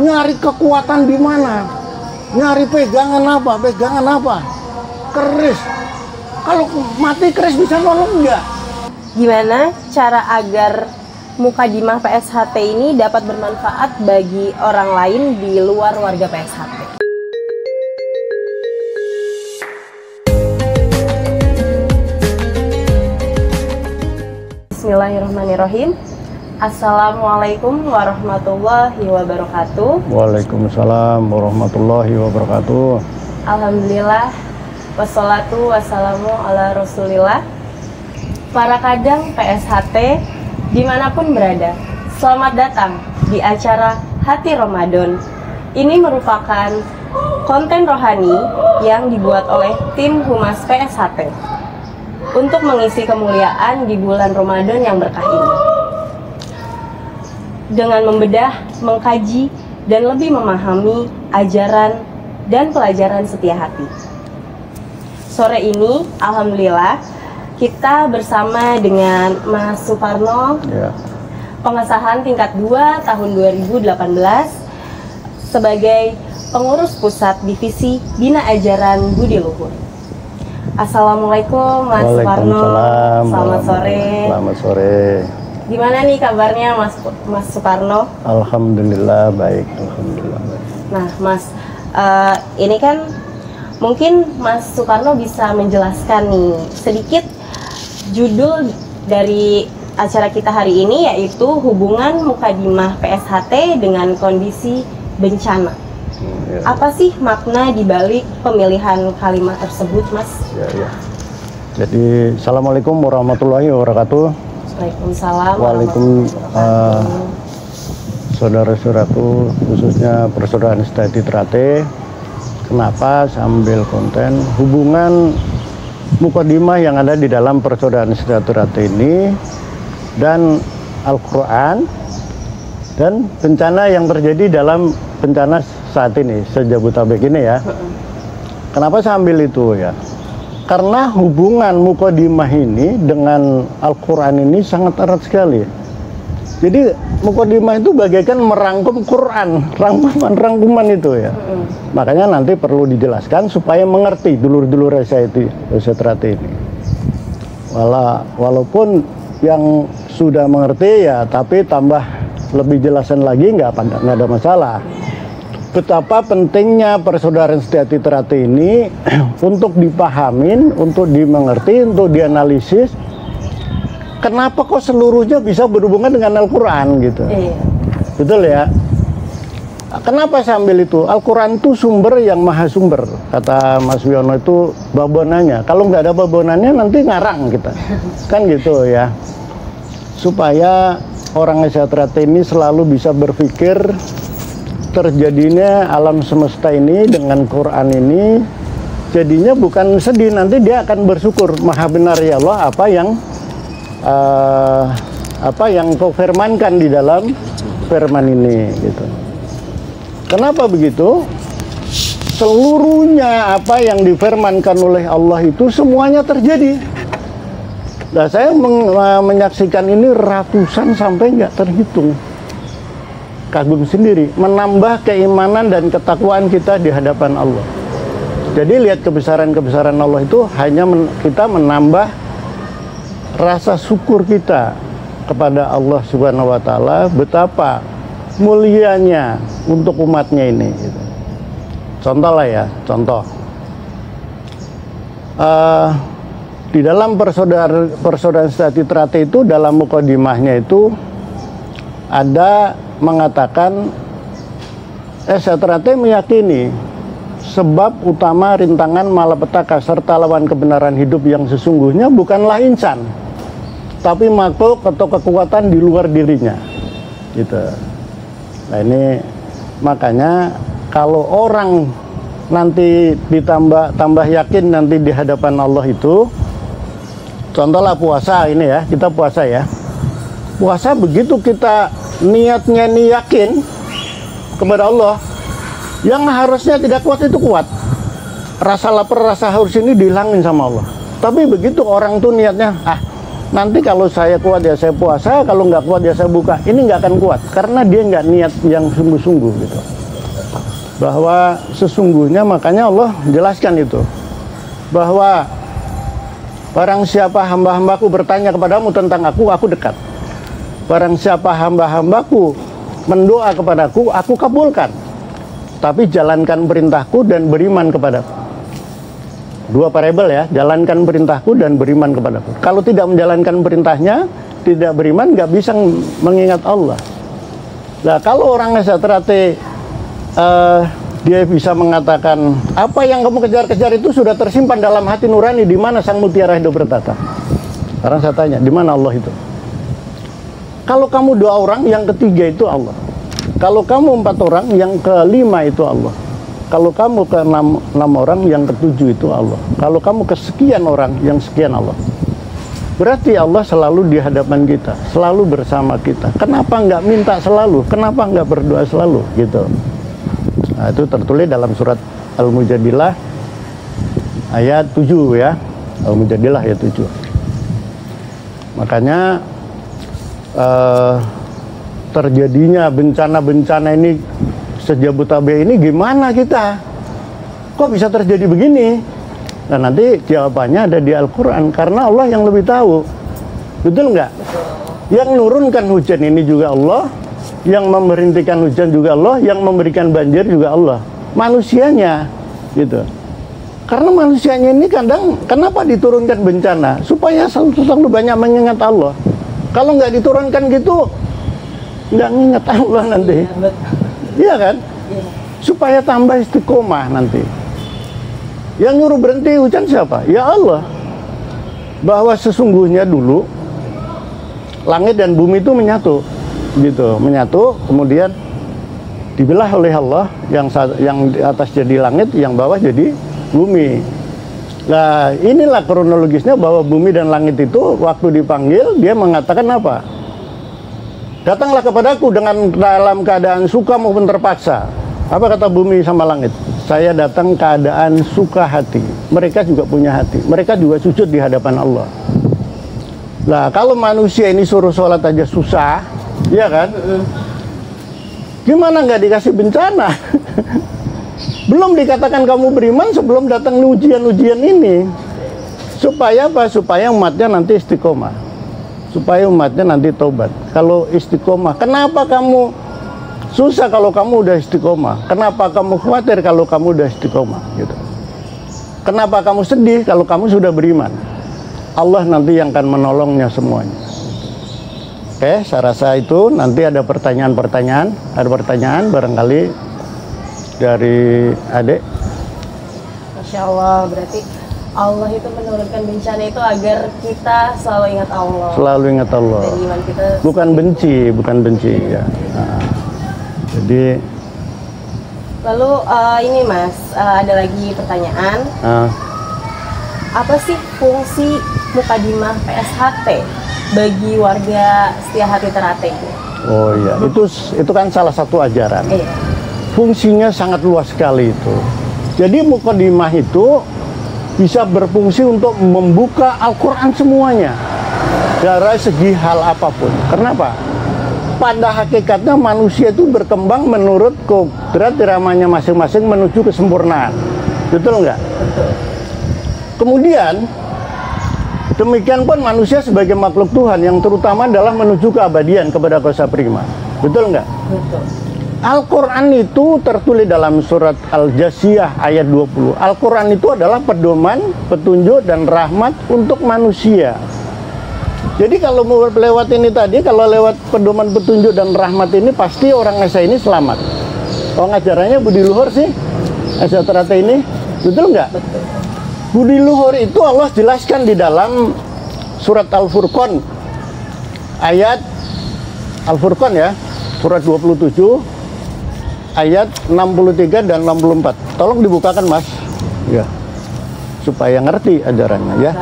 Nyari kekuatan di mana? Nyari pegangan apa? Pegangan apa? Keris. Kalau mati keris bisa nolong enggak? Gimana cara agar Mukadimah PSHT ini dapat bermanfaat bagi orang lain di luar warga PSHT? Bismillahirrahmanirrahim. Assalamualaikum warahmatullahi wabarakatuh. Waalaikumsalam warahmatullahi wabarakatuh. Alhamdulillah, wassalatu wassalamu ala rasulillah. Para kadang PSHT dimanapun berada, selamat datang di acara Hati Ramadan. Ini merupakan konten rohani yang dibuat oleh tim Humas PSHT untuk mengisi kemuliaan di bulan Ramadan yang berkah ini. Dengan membedah, mengkaji, dan lebih memahami ajaran dan pelajaran setia hati. Sore ini, alhamdulillah, kita bersama dengan Mas Suparno, pengesahan tingkat 2 tahun 2018 sebagai pengurus pusat divisi Bina Ajaran Budi Luhur. Assalamualaikum Mas Suparno. Selamat sore. Selamat sore. Gimana nih kabarnya Mas Suparno? Alhamdulillah baik, alhamdulillah baik. Nah, Mas, ini kan mungkin Mas Suparno bisa menjelaskan nih sedikit judul dari acara kita hari ini, yaitu hubungan Mukadimah PSHT dengan kondisi bencana. Apa sih makna dibalik pemilihan kalimat tersebut, Mas? Jadi, Assalamualaikum warahmatullahi wabarakatuh. Waalaikumsalam. Saudara-saudaraku, khususnya persaudaraan Setiati Trate. Kenapa sambil konten hubungan Mukadimah yang ada di dalam persaudaraan Setiati Trate ini dan Al-Quran dan bencana yang terjadi dalam bencana saat ini sejabotabek ini ya. Kenapa saya ambil itu ya? Karena hubungan Mukadimah ini dengan Al-Quran ini sangat erat sekali. Jadi Mukadimah itu bagaikan merangkum Quran, rangkuman itu ya. Makanya nanti perlu dijelaskan supaya mengerti dulur-dulur Trate ini. Walaupun yang sudah mengerti ya, tapi tambah lebih jelasan lagi nggak ada masalah. Betapa pentingnya persaudaraan Setiati Trate ini untuk dipahamin, untuk dimengerti, untuk dianalisis. Kenapa kok seluruhnya bisa berhubungan dengan Al-Quran gitu? Betul ya? Kenapa saya ambil itu? Al-Quran itu sumber yang maha sumber. Kata Mas Wiono itu babonannya. Kalau nggak ada babonannya nanti ngarang kita. Kan gitu ya. Supaya orang Trate ini selalu bisa berpikir terjadinya alam semesta ini dengan Quran ini jadinya bukan sedih, nanti dia akan bersyukur. Maha benar ya Allah apa yang kau firmankan di dalam firman ini gitu. Kenapa begitu? Seluruhnya apa yang difirmankan oleh Allah itu semuanya terjadi. Nah, saya menyaksikan ini ratusan sampai nggak terhitung. Kagum sendiri, menambah keimanan dan ketakwaan kita di hadapan Allah. Jadi lihat kebesaran-kebesaran Allah itu hanya kita menambah rasa syukur kita kepada Allah Subhanahu wa Ta'ala, betapa mulianya untuk umatnya ini gitu. Contoh lah ya, contoh di dalam persaudaraan Setiati Trate itu dalam Mukadimahnya itu ada mengatakan Setiati Trate meyakini sebab utama rintangan malapetaka serta lawan kebenaran hidup yang sesungguhnya bukanlah insan, tapi makhluk atau kekuatan di luar dirinya gitu. Nah ini makanya kalau orang nanti tambah yakin nanti di hadapan Allah itu, contohlah puasa ini ya, kita puasa ya. Puasa begitu kita niatnya yakin kepada Allah, yang harusnya tidak kuat itu kuat. Rasa lapar, rasa haus ini dihilangin sama Allah. Tapi begitu orang tuh niatnya, nanti kalau saya kuat ya saya puasa, kalau nggak kuat ya saya buka. Ini nggak akan kuat karena dia nggak niat yang sungguh-sungguh gitu. Bahwa sesungguhnya, makanya Allah jelaskan itu, bahwa barang siapa hamba-hambaku bertanya kepadamu tentang aku dekat. Barang siapa hamba-hambaku mendoa kepadaku, aku kabulkan. Tapi jalankan perintahku dan beriman kepadaku. Dua variabel ya, jalankan perintahku dan beriman kepadaku. Kalau tidak menjalankan perintahnya, tidak beriman, nggak bisa mengingat Allah. Nah, kalau orang Esaterate dia bisa mengatakan, apa yang kamu kejar-kejar itu sudah tersimpan dalam hati nurani, di mana sang mutiara hidup bertata. Sekarang saya tanya, di mana Allah itu? Kalau kamu 2 orang, yang ketiga itu Allah. Kalau kamu 4 orang, yang kelima itu Allah. Kalau kamu ke 6 orang, yang ke-7 itu Allah. Kalau kamu kesekian orang, yang sekian Allah. Berarti Allah selalu di hadapan kita, selalu bersama kita. Kenapa nggak minta selalu? Kenapa nggak berdoa selalu? Gitu. Nah, itu tertulis dalam surat Al-Mujadilah ayat 7 ya. Al-Mujadilah ayat 7. Makanya terjadinya bencana-bencana ini sejabotabek ini gimana kita? Kok bisa terjadi begini? Nah, nanti jawabannya ada di Al-Quran, karena Allah yang lebih tahu. Betul nggak? Yang nurunkan hujan ini juga Allah, yang memberhentikan hujan juga Allah, yang memberikan banjir juga Allah. Manusianya gitu. Karena manusianya ini kadang, kenapa diturunkan bencana? Supaya selalu banyak mengingat Allah. Kalau nggak diturunkan gitu, nggak ingat Allah nanti. Iya kan? Supaya tambah istiqomah nanti. Yang nyuruh berhenti hujan siapa? Ya Allah. Bahwa sesungguhnya dulu langit dan bumi itu menyatu, gitu, menyatu, kemudian dibelah oleh Allah, yang di atas jadi langit, yang bawah jadi bumi. Nah, inilah kronologisnya, bahwa bumi dan langit itu waktu dipanggil, dia mengatakan apa? Datanglah kepadaku dengan dalam keadaan suka maupun terpaksa. Apa kata bumi sama langit? Saya datang keadaan suka hati. Mereka juga punya hati. Mereka juga sujud di hadapan Allah. Nah, kalau manusia ini suruh sholat aja susah, ya kan? Gimana nggak dikasih bencana? Belum dikatakan kamu beriman sebelum datang ujian-ujian ini. Supaya apa? Supaya umatnya nanti istiqomah. Supaya umatnya nanti tobat. Kalau istiqomah, kenapa kamu susah kalau kamu udah istiqomah? Kenapa kamu khawatir kalau kamu udah istiqomah? Gitu. Kenapa kamu sedih kalau kamu sudah beriman? Allah nanti yang akan menolongnya semuanya. Oke, saya rasa itu. Nanti ada pertanyaan-pertanyaan. Ada pertanyaan barangkali dari adik. Masya Allah, berarti Allah itu menurunkan bencana itu agar kita selalu ingat Allah. Selalu ingat Allah. Dan iman kita bukan benci ya. Nah, jadi. Lalu ini Mas, ada lagi pertanyaan. Apa sih fungsi Mukadimah PSHT bagi warga Setiahati Ternate? Oh iya, itu kan salah satu ajaran. Iya. Fungsinya sangat luas sekali itu. Jadi Mukadimah itu bisa berfungsi untuk membuka Al-Quran semuanya dari segi hal apapun. Kenapa? Pada hakikatnya manusia itu berkembang menurut kodrat iramanya masing-masing menuju kesempurnaan. Betul nggak? Betul. Kemudian demikian pun manusia sebagai makhluk Tuhan yang terutama adalah menuju keabadian kepada kuasa prima. Betul nggak? Betul. Al-Quran itu tertulis dalam surat Al-Jasiyah ayat 20. Al-Quran itu adalah pedoman, petunjuk, dan rahmat untuk manusia. Jadi kalau mau lewat ini tadi, kalau lewat pedoman, petunjuk, dan rahmat ini, pasti orang Esa ini selamat. Oh, ngajarannya budi luhur sih, Esa Ternate ini. Betul nggak? Betul. Budi luhur itu Allah jelaskan di dalam surat Al-Furqan. Ayat Al-Furqan ya, surat 27. Ayat 63 dan 64. Tolong dibukakan Mas, ya, supaya ngerti ajarannya ya.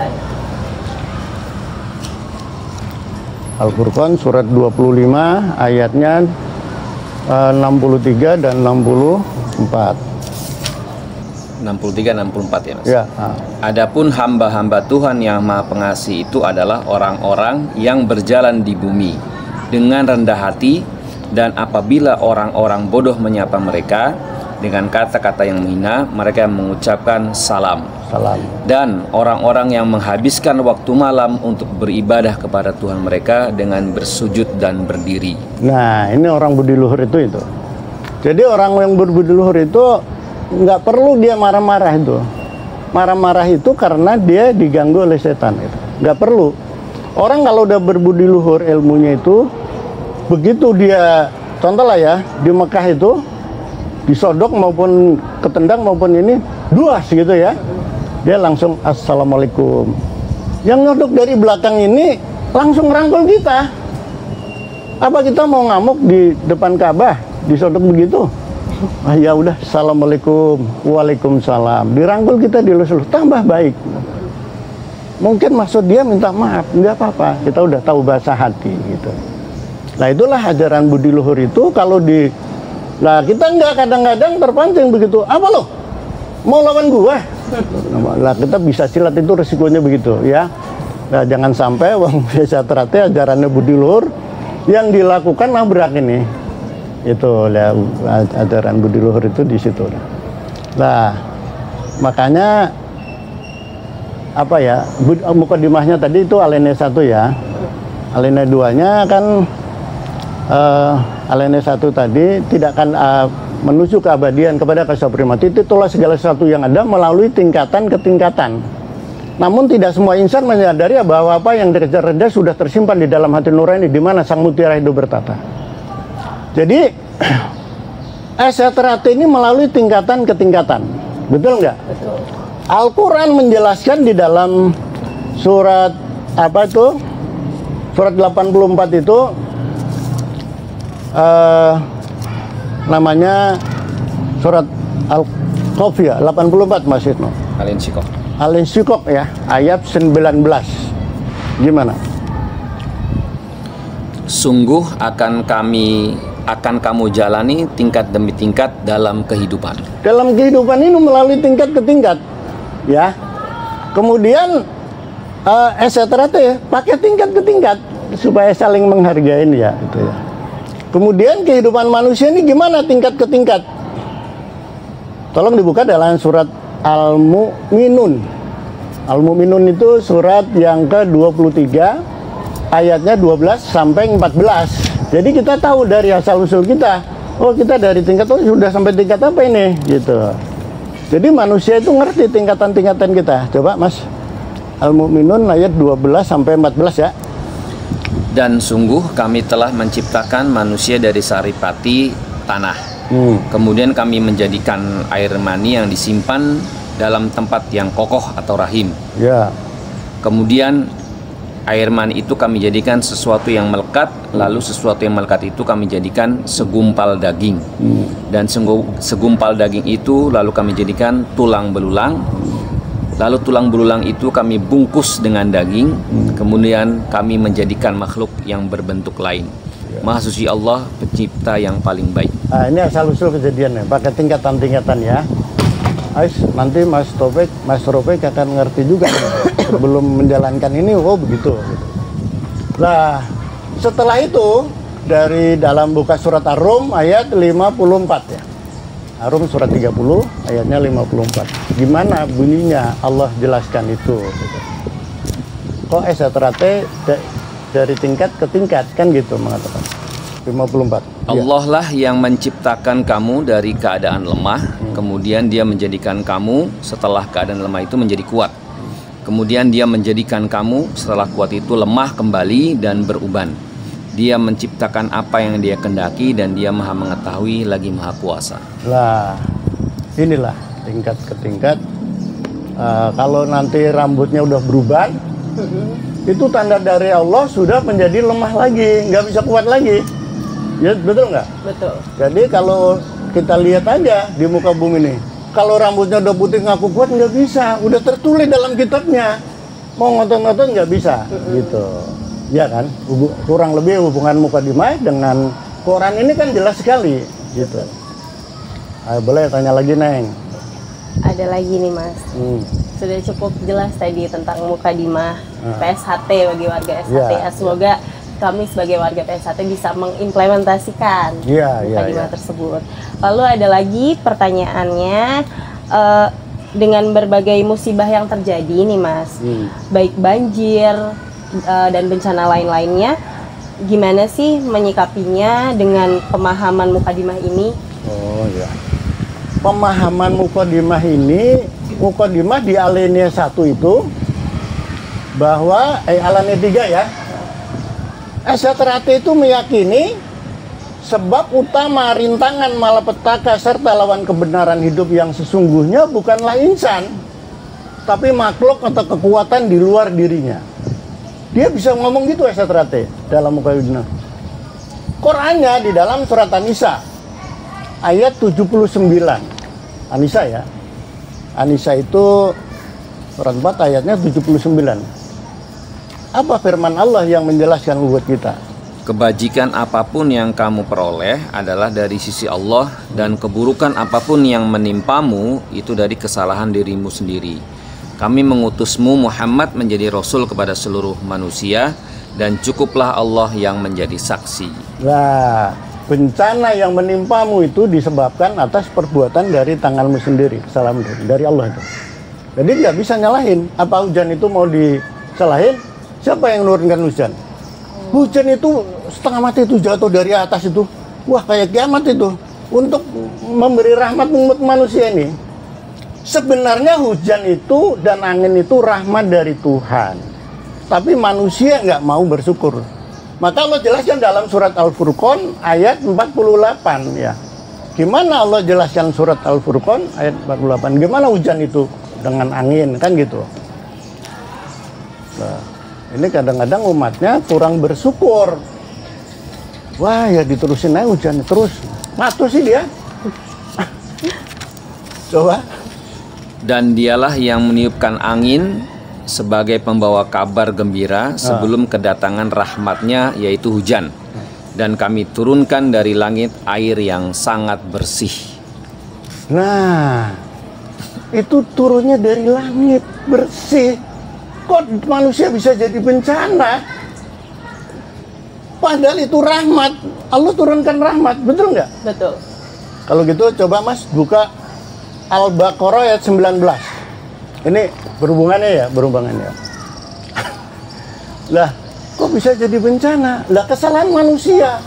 Al-Furqan surat 25 ayatnya 63 dan 64. 63-64 ya Mas. Ya. Adapun hamba-hamba Tuhan yang Maha Pengasih itu adalah orang-orang yang berjalan di bumi dengan rendah hati, dan apabila orang-orang bodoh menyapa mereka dengan kata-kata yang menghina, mereka mengucapkan salam. Salam. Dan orang-orang yang menghabiskan waktu malam untuk beribadah kepada Tuhan mereka dengan bersujud dan berdiri. Nah, ini orang budi luhur itu. Jadi orang yang berbudi luhur itu nggak perlu dia marah-marah itu. Marah-marah itu karena dia diganggu oleh setan itu. Nggak perlu. Orang kalau udah berbudi luhur ilmunya itu, begitu dia, contoh lah ya, di Mekah itu disodok maupun ketendang maupun ini duas gitu ya, dia langsung assalamualaikum. Yang nyodok dari belakang ini langsung rangkul kita. Apa kita mau ngamuk di depan Ka'bah disodok begitu? Ah, ya udah, assalamualaikum, waalaikumsalam, dirangkul kita, dilus-lus, tambah baik. Mungkin maksud dia minta maaf, nggak apa-apa, kita udah tahu bahasa hati gitu. Nah itulah ajaran budi luhur itu. Kalau di, nah kita nggak kadang-kadang terpancing begitu, apa lo mau lawan gua? Lah kita bisa silat, itu resikonya begitu ya. Nah, jangan sampai wong biasa terate ajarannya budi luhur yang dilakukan nabrak ini. Itu ya, ajaran budi luhur itu di situ. Nah makanya apa ya, mukadimahnya tadi itu alinea 1 ya. Alinea 2-nya kan alinea 1 tadi tidak akan menuju keabadian kepada kasih prima. Itulah segala sesuatu yang ada melalui tingkatan ke tingkatan. Namun tidak semua insan menyadari bahwa apa yang dikejar-kejar sudah tersimpan di dalam hati nurani di mana sang mutiara hidup bertata. Jadi eseterate ini melalui tingkatan ke tingkatan. Betul nggak? Betul. Al-Quran menjelaskan di dalam surat apa itu? Surat 84 itu namanya surat Al-Qaf ya, 84 Mas Isno. Al-Insyikok ya, ayat 19. Gimana? Sungguh akan kamu jalani tingkat demi tingkat dalam kehidupan. Dalam kehidupan ini melalui tingkat ke tingkat, ya. Kemudian eseterate pakai tingkat ke tingkat supaya saling menghargai ya, itu ya. Kemudian kehidupan manusia ini gimana tingkat ke tingkat? Tolong dibuka dalam surat Al-Mu'minun. Al-Mu'minun itu surat yang ke-23, ayatnya 12 sampai 14. Jadi kita tahu dari asal-usul kita, oh kita dari tingkat, oh sudah sampai tingkat apa ini, gitu. Jadi manusia itu ngerti tingkatan-tingkatan kita. Coba Mas, Al-Mu'minun ayat 12 sampai 14 ya. Dan sungguh kami telah menciptakan manusia dari saripati tanah. Kemudian kami menjadikan air mani yang disimpan dalam tempat yang kokoh atau rahim. Ya. Kemudian air mani itu kami jadikan sesuatu yang melekat, lalu sesuatu yang melekat itu kami jadikan segumpal daging. Dan segumpal daging itu lalu kami jadikan tulang belulang. Lalu tulang belulang itu kami bungkus dengan daging. Kemudian kami menjadikan makhluk yang berbentuk lain. Maha suci Allah, pencipta yang paling baik. Nah, ini asal-usul kejadiannya, pakai tingkatan-tingkatan ya. Ais, nanti Mas Topik akan ngerti juga sebelum menjalankan ini, oh begitu. Nah, setelah itu dari dalam buka surat Ar-Rum ayat 54 ya. Ar-Rum surat 30 ayatnya 54. Gimana bunyinya? Allah jelaskan itu. Kok eseterate dari tingkat ke tingkat kan gitu mengatakan. 54. Allah lah yang menciptakan kamu dari keadaan lemah, kemudian dia menjadikan kamu setelah keadaan lemah itu menjadi kuat. Kemudian dia menjadikan kamu setelah kuat itu lemah kembali dan beruban. Dia menciptakan apa yang dia kendaki dan dia maha mengetahui lagi maha kuasa. Lah, inilah tingkat ke tingkat. Kalau nanti rambutnya udah berubah, itu tanda dari Allah sudah menjadi lemah lagi, nggak bisa kuat lagi. Ya betul nggak? Betul. Jadi kalau kita lihat aja di muka bumi ini, kalau rambutnya udah putih ngaku kuat nggak bisa, udah tertulis dalam kitabnya. Mau ngotot-ngotot nggak bisa, gitu. Ya kan? Kurang lebih hubungan mukadimah dengan Quran ini kan jelas sekali, gitu. Boleh tanya lagi Neng? Ada lagi nih Mas. Sudah cukup jelas tadi tentang mukadimah PSHT bagi warga SHT. Ya, Semoga kami sebagai warga PSHT bisa mengimplementasikan mukadimah tersebut. Lalu ada lagi pertanyaannya, dengan berbagai musibah yang terjadi nih Mas, baik banjir dan bencana lain-lainnya, gimana sih menyikapinya dengan pemahaman mukadimah ini? Oh ya, pemahaman mukadimah ini, mukadimah di alinea 1 itu bahwa alinea 3 ya, STRAT itu meyakini sebab utama rintangan malapetaka serta lawan kebenaran hidup yang sesungguhnya bukanlah insan, tapi makhluk atau kekuatan di luar dirinya. Dia bisa ngomong gitu STRAT dalam mukadimah. Qurannya di dalam surat An-Nisa ayat 79. An-Nisa ya. An-Nisa itu surat 4 ayatnya 79. Apa firman Allah yang menjelaskan buat kita? Kebajikan apapun yang kamu peroleh adalah dari sisi Allah, dan keburukan apapun yang menimpamu itu dari kesalahan dirimu sendiri. Kami mengutusmu Muhammad menjadi Rasul kepada seluruh manusia, dan cukuplah Allah yang menjadi saksi. Nah, bencana yang menimpamu itu disebabkan atas perbuatan dari tanganmu sendiri, kesalahan dari Allah itu. Jadi nggak bisa nyalahin. Apa hujan itu mau disalahin? Siapa yang menurunkan hujan? Hujan itu setengah mati itu jatuh dari atas itu. Wah, kayak kiamat itu. Untuk memberi rahmat umat manusia ini. Sebenarnya hujan itu dan angin itu rahmat dari Tuhan. Tapi manusia nggak mau bersyukur. Maka Allah jelaskan dalam surat Al-Furqan ayat 48 ya. Gimana Allah jelaskan surat Al-Furqan ayat 48? Gimana hujan itu dengan angin, kan gitu. Nah, ini kadang-kadang umatnya kurang bersyukur. Wah, ya diterusin aja hujan terus. Matu sih dia. Coba. Dan dialah yang meniupkan angin sebagai pembawa kabar gembira sebelum kedatangan rahmatnya, yaitu hujan. Dan kami turunkan dari langit air yang sangat bersih. Nah, itu turunnya dari langit bersih. Kok manusia bisa jadi bencana? Padahal itu rahmat. Allah turunkan rahmat, betul nggak? Betul. Kalau gitu coba Mas buka Al-Baqarah ayat 19. Ini berhubungannya ya. Lah, kok bisa jadi bencana? Lah, kesalahan manusia.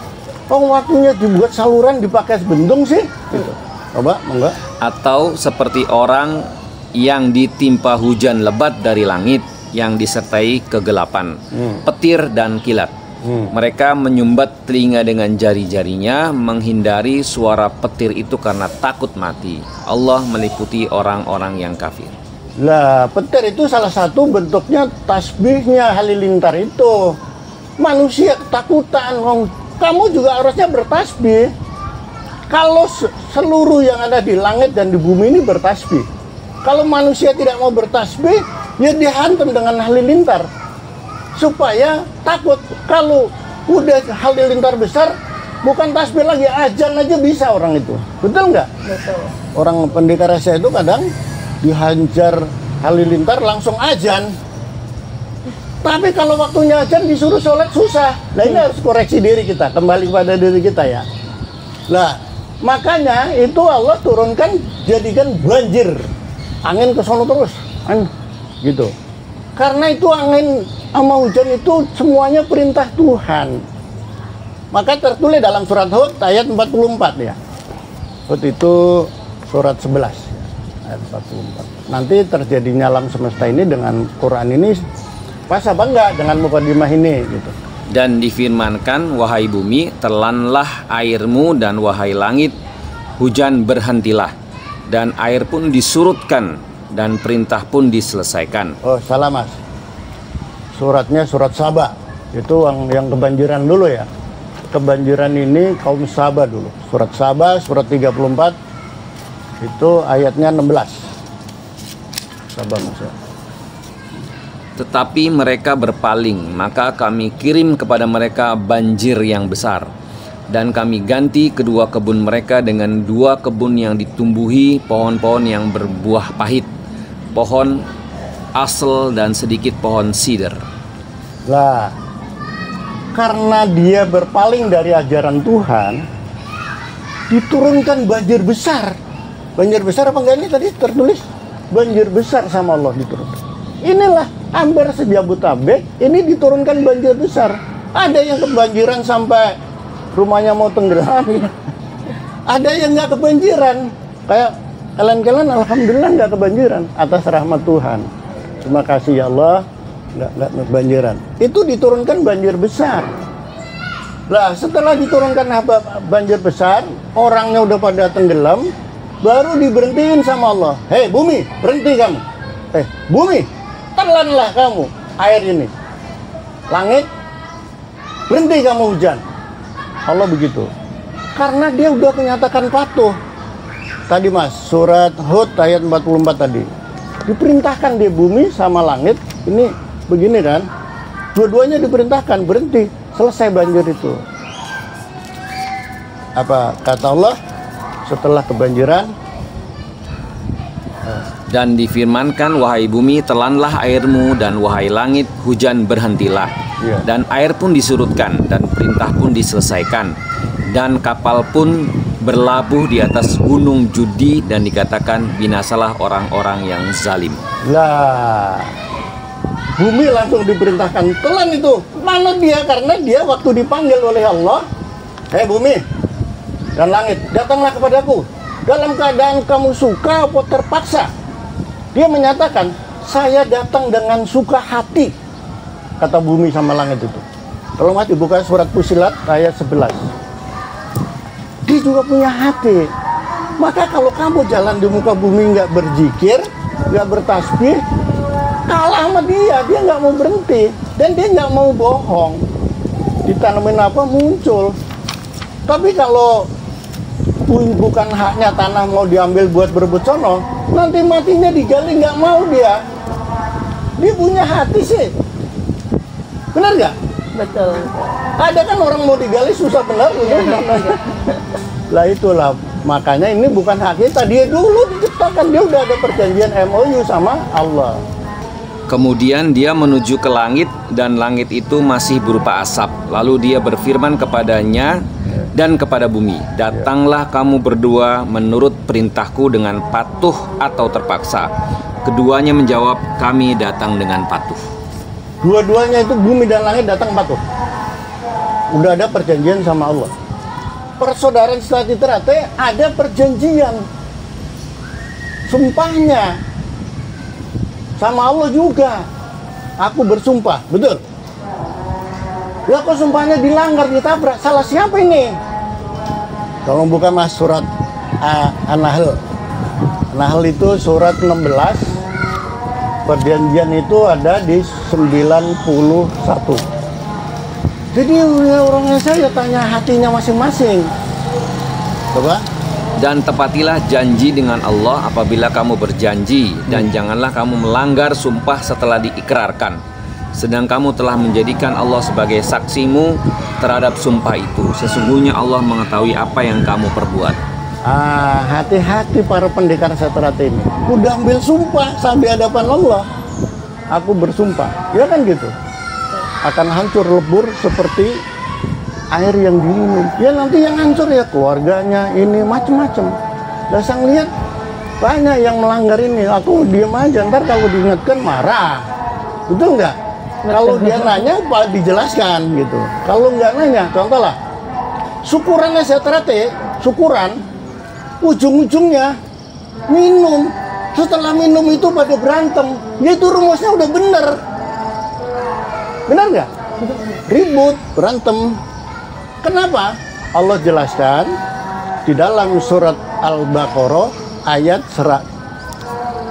Oh, waktunya dibuat saluran dipakai bendung sih. Gitu. Coba, enggak? Atau seperti orang yang ditimpa hujan lebat dari langit yang disertai kegelapan, petir dan kilat. Mereka menyumbat telinga dengan jari-jarinya menghindari suara petir itu karena takut mati. Allah meliputi orang-orang yang kafir. Lah, petir itu salah satu bentuknya tasbihnya halilintar itu. Manusia ketakutan. Kamu juga harusnya bertasbih. Kalau seluruh yang ada di langit dan di bumi ini bertasbih. Kalau manusia tidak mau bertasbih, ya dihantam dengan halilintar. Supaya takut. Kalau udah halilintar besar, bukan tasbih lagi, azan aja bisa orang itu. Betul nggak? Betul. Orang pendekar rahasia itu kadang dihajar halilintar langsung azan. Tapi kalau waktunya azan disuruh sholat susah. Nah, ini harus koreksi diri kita, kembali kepada diri kita ya. Nah, makanya itu Allah turunkan, jadikan banjir. Angin ke sono terus. Gitu. Karena itu angin sama hujan itu semuanya perintah Tuhan. Maka tertulis dalam surat Hud ayat 44 ya. Hud itu surat 11 ayat 44. Nanti terjadinya alam semesta ini dengan Quran ini pas apa enggak dengan mukadimah ini gitu. Dan difirmankan, wahai bumi, telanlah airmu, dan wahai langit, hujan berhentilah, dan air pun disurutkan, dan perintah pun diselesaikan. Oh, salah Mas. Suratnya surat Saba. Itu yang kebanjiran dulu ya. Kebanjiran ini kaum Saba dulu. Surat Saba, surat 34. Itu ayatnya 16. Saba Mas ya. Tetapi mereka berpaling, maka kami kirim kepada mereka banjir yang besar. dan kami ganti kedua kebun mereka dengan 2 kebun yang ditumbuhi pohon-pohon yang berbuah pahit, pohon asel dan sedikit pohon sider. Lah, karena dia berpaling dari ajaran Tuhan, diturunkan banjir besar. Banjir besar apa enggak ini tadi tertulis? Banjir besar sama Allah diturunkan. Inilah hampir sejabotabek ini diturunkan banjir besar. Ada yang kebanjiran sampai rumahnya mau tenggelam. Ada yang nggak kebanjiran. Kayak kalian-kalian alhamdulillah nggak kebanjiran atas rahmat Tuhan. Terima kasih ya Allah, nggak kebanjiran. Itu diturunkan banjir besar. Lah setelah diturunkan banjir besar, orangnya udah pada tenggelam, baru diberhentiin sama Allah. Hei bumi, berhenti kamu. Bumi, telanlah kamu air ini. Langit, berhenti kamu hujan. Allah begitu. Karena dia udah menyatakan patuh. Tadi Mas, surat Hud ayat 44 tadi. Diperintahkan di bumi sama langit, ini begini kan. Dua-duanya diperintahkan berhenti, selesai banjir itu. Apa kata Allah setelah kebanjiran? Dan difirmankan, wahai bumi, telanlah airmu, dan wahai langit, hujan berhentilah. Iya. Dan air pun disurutkan, dan perintah pun diselesaikan. Dan kapal pun berlabuh di atas gunung Judi, dan dikatakan binasalah orang-orang yang zalim. Lah, bumi langsung diperintahkan telan itu. Mana dia? Karena dia waktu dipanggil oleh Allah, hei bumi dan langit, datanglah kepadaku dalam keadaan kamu suka atau terpaksa. Dia menyatakan, saya datang dengan suka hati, kata bumi sama langit itu. Kalau mati buka surat Fusilat ayat 11. Dia juga punya hati. Maka kalau kamu jalan di muka bumi nggak berzikir, nggak bertasbih, kalah sama dia nggak mau berhenti. Dan dia nggak mau bohong. Ditanamin apa muncul. Tapi kalau bukan haknya tanah mau diambil buat berebut sono, nanti matinya digali nggak mau dia. Dia punya hati sih. Benar nggak? Betul. Ada kan orang mau digali susah benar gitu. Lah itulah makanya ini bukan hak kita. Dia dulu diciptakan, dia udah ada perjanjian MOU sama Allah. Kemudian dia menuju ke langit, dan langit itu masih berupa asap. Lalu dia berfirman kepadanya dan kepada bumi, datanglah kamu berdua menurut perintahku dengan patuh atau terpaksa. Keduanya menjawab, kami datang dengan patuh. Dua-duanya itu bumi dan langit datang patuh. Udah ada perjanjian sama Allah. Persaudaraan Stati Terate ada perjanjian. Sumpahnya sama Allah juga. Aku bersumpah, betul. Ya kok sumpahnya dilanggar, ditabrak, salah siapa ini? Tolong buka Mas surat An-Nahl. Nahl itu surat 16. Perjanjian itu ada di 91. Jadi orangnya saya tanya hatinya masing-masing. Coba. Dan tepatilah janji dengan Allah apabila kamu berjanji, dan janganlah kamu melanggar sumpah setelah diikrarkan. Sedang kamu telah menjadikan Allah sebagai saksimu terhadap sumpah itu. Sesungguhnya Allah mengetahui apa yang kamu perbuat. Hati-hati para pendekar Seterate ini. Udah ambil sumpah sampai hadapan Allah. Aku bersumpah, ya kan gitu. Akan hancur lebur seperti air yang diminum. Ya nanti yang hancur ya keluarganya, ini macem-macem. Dan saya lihat banyak yang melanggar ini. Aku diem aja, ntar kalau diingatkan marah. Betul nggak? Kalau dia nanya, Pak dijelaskan gitu. Kalau nggak nanya, contoh lah, syukurannya Seterate, syukuran, ujung-ujungnya minum. Setelah minum itu pada berantem. Ya itu rumusnya udah bener. Benar nggak? Ribut, berantem. Kenapa? Allah jelaskan di dalam surat Al-Baqarah ayat 219.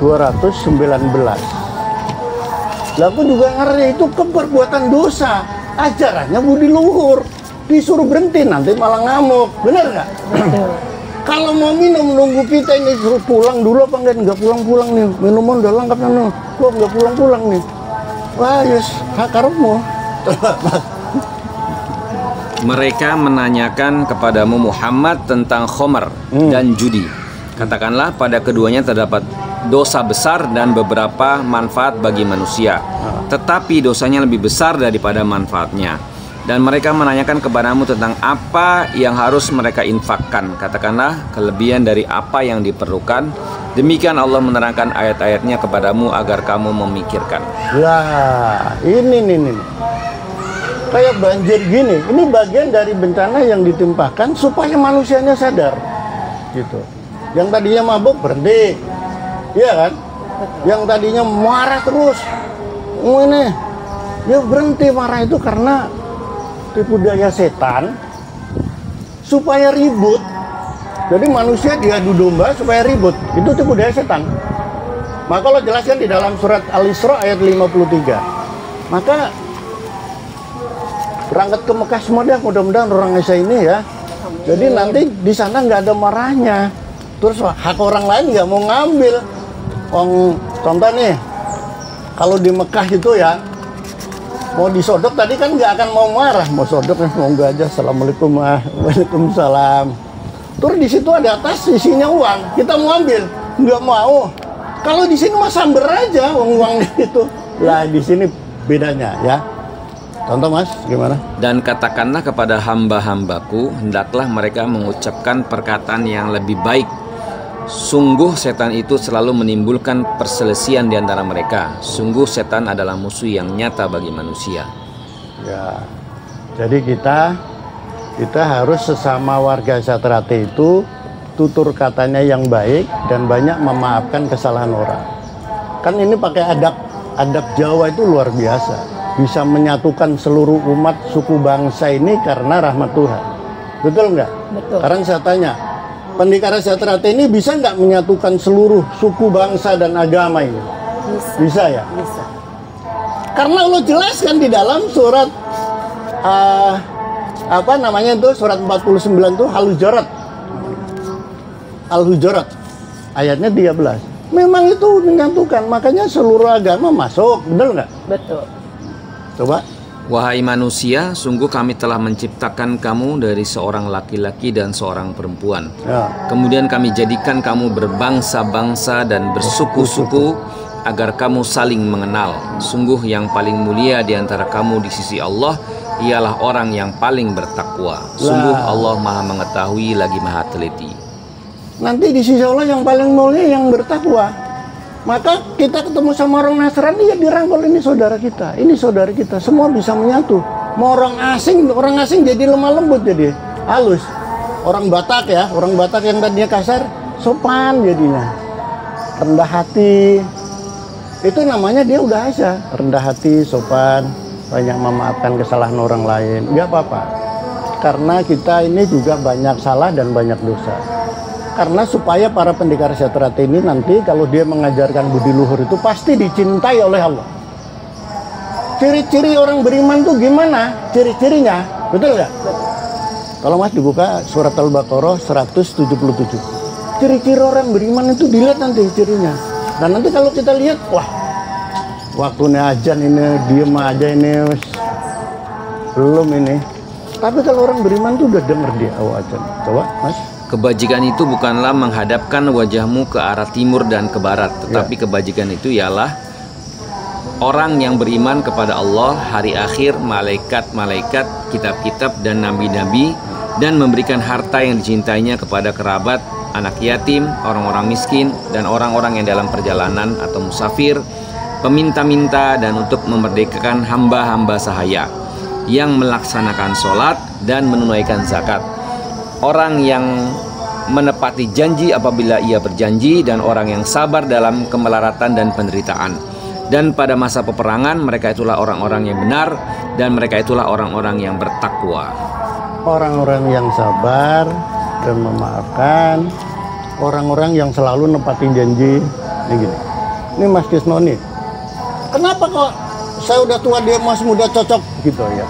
Lah aku juga ngerti itu keperbuatan dosa. Ajarannya budi luhur. Disuruh berhenti nanti malah ngamuk. Benar nggak? Kalau mau minum nunggu kita ini suruh pulang dulu apa enggak pulang-pulang nih. Minuman udah lengkap nih. Kok enggak pulang-pulang nih? Wah, yes, karepmu. Mereka menanyakan kepadamu Muhammad tentang khomer dan judi. Katakanlah pada keduanya terdapat dosa besar dan beberapa manfaat bagi manusia, tetapi dosanya lebih besar daripada manfaatnya. Dan mereka menanyakan kepadamu tentang apa yang harus mereka infakkan. Katakanlah kelebihan dari apa yang diperlukan. Demikian Allah menerangkan ayat-ayatnya kepadamu agar kamu memikirkan. Lah, ini. Kayak banjir gini, ini bagian dari bencana yang ditimpakan supaya manusianya sadar, gitu. Yang tadinya mabuk berhenti, iya kan? Yang tadinya marah terus, ini, ya berhenti marah itu karena tipu daya setan supaya ribut. Jadi manusia diadu domba supaya ribut, itu tipu daya setan. Maka Allah jelaskan di dalam surat Al-Isra ayat 53. Maka berangkat ke Mekah semua deh, mudah-mudahan orang Indonesia ini ya. Jadi nanti di sana nggak ada marahnya. Terus hak orang lain nggak mau ngambil. Contoh nih, kalau di Mekah gitu ya, mau disodok tadi kan nggak akan mau marah, mau sodok mau nggak aja. Assalamualaikum, waalaikumsalam. Terus di situ ada tas isinya uang, kita mau ambil, nggak mau. Kalau di sini mah samber aja uang itu. Lah di sini bedanya ya. Contoh Mas, gimana? Dan katakanlah kepada hamba-hambaku, hendaklah mereka mengucapkan perkataan yang lebih baik. Sungguh setan itu selalu menimbulkan perselisihan di antara mereka. Sungguh setan adalah musuh yang nyata bagi manusia. Ya, jadi kita harus sesama warga Satrate itu tutur katanya yang baik dan banyak memaafkan kesalahan orang. Kan ini pakai adab Jawa itu luar biasa. Bisa menyatukan seluruh umat suku bangsa ini karena rahmat Tuhan. Betul nggak? Betul. Sekarang saya tanya, Pendikara Satrate ini bisa nggak menyatukan seluruh suku bangsa dan agama ini? Bisa ya? Bisa. Karena Allah jelaskan di dalam surat apa namanya itu, surat 49 itu Al-Hujurat ayatnya 13. Memang itu menyatukan, makanya seluruh agama masuk, benar nggak? Betul. Coba. Wahai manusia, sungguh kami telah menciptakan kamu dari seorang laki-laki dan seorang perempuan. Ya. Kemudian kami jadikan kamu berbangsa-bangsa dan bersuku-suku agar kamu saling mengenal. Sungguh yang paling mulia di antara kamu di sisi Allah ialah orang yang paling bertakwa. Sungguh Allah Maha mengetahui lagi Maha teliti. Nanti di sisi Allah yang paling mulia yang bertakwa. Maka kita ketemu sama orang Nasrani ya dirangkul, ini saudara kita, ini saudara kita, semua bisa menyatu. Mau orang asing jadi lemah lembut, jadi halus. Orang Batak ya, orang Batak yang tadinya kasar, sopan jadinya, rendah hati. Itu namanya dia udah aja, rendah hati, sopan, banyak memaafkan kesalahan orang lain. Nggak apa-apa, karena kita ini juga banyak salah dan banyak dosa. Karena supaya para pendekar Satrate ini nanti kalau dia mengajarkan budi luhur itu pasti dicintai oleh Allah. Ciri-ciri orang beriman tuh gimana? Ciri-cirinya, betul nggak? Kalau Mas dibuka surat Al-Baqarah 177. Ciri-ciri orang beriman itu dilihat nanti cirinya. Dan nanti kalau kita lihat, wah, waktunya azan ini diem aja ini, belum ini. Tapi kalau orang beriman tuh udah denger dia awal azan. Coba Mas. Kebajikan itu bukanlah menghadapkan wajahmu ke arah timur dan ke barat, tetapi kebajikan itu ialah orang yang beriman kepada Allah, hari akhir, malaikat-malaikat, kitab-kitab dan nabi-nabi, dan memberikan harta yang dicintainya kepada kerabat, anak yatim, orang-orang miskin, dan orang-orang yang dalam perjalanan atau musafir, peminta-minta, dan untuk memerdekakan hamba-hamba sahaya yang melaksanakan sholat dan menunaikan zakat. Orang yang menepati janji apabila ia berjanji, dan orang yang sabar dalam kemelaratan dan penderitaan. Dan pada masa peperangan mereka itulah orang-orang yang benar, dan mereka itulah orang-orang yang bertakwa. Orang-orang yang sabar dan memaafkan, orang-orang yang selalu nepatin janji. Ini gini, ini Mas Kisno nih, kenapa kok saya udah tua dia masih muda cocok gitu ya?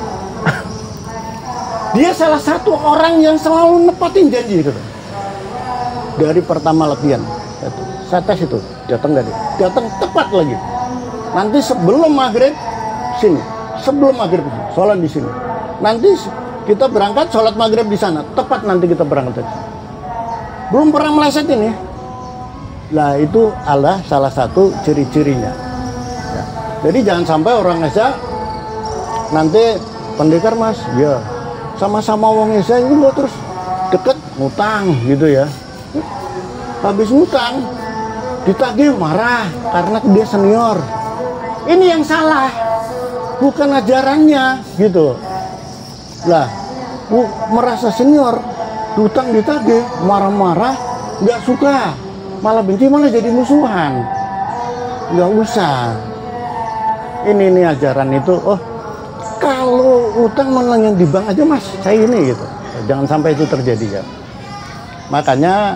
Dia salah satu orang yang selalu nepatin janji gitu. Dari pertama latihan, saya tes itu, datang nggak dia? Datang tepat lagi. Nanti sebelum maghrib sini, sebelum maghrib sholat di sini. Nanti Kita berangkat sholat maghrib di sana, tepat nanti kita berangkat. Belum pernah meleset ini. Nah itu adalah salah satu ciri-cirinya. Ya. Jadi jangan sampai orang Esa nanti pendekar mas, ya sama-sama wong Esa ini mau terus deket ngutang gitu ya. Habis ngutang ditagih marah karena dia senior. Ini yang salah, bukan ajarannya gitu. Lah, merasa senior, hutang ditagih, marah-marah, nggak suka, malah benci, malah jadi musuhan. Nggak usah. Ini ajaran itu, oh kalau hutang malah yang di bank aja mas, saya ini gitu. Jangan sampai itu terjadi ya. Makanya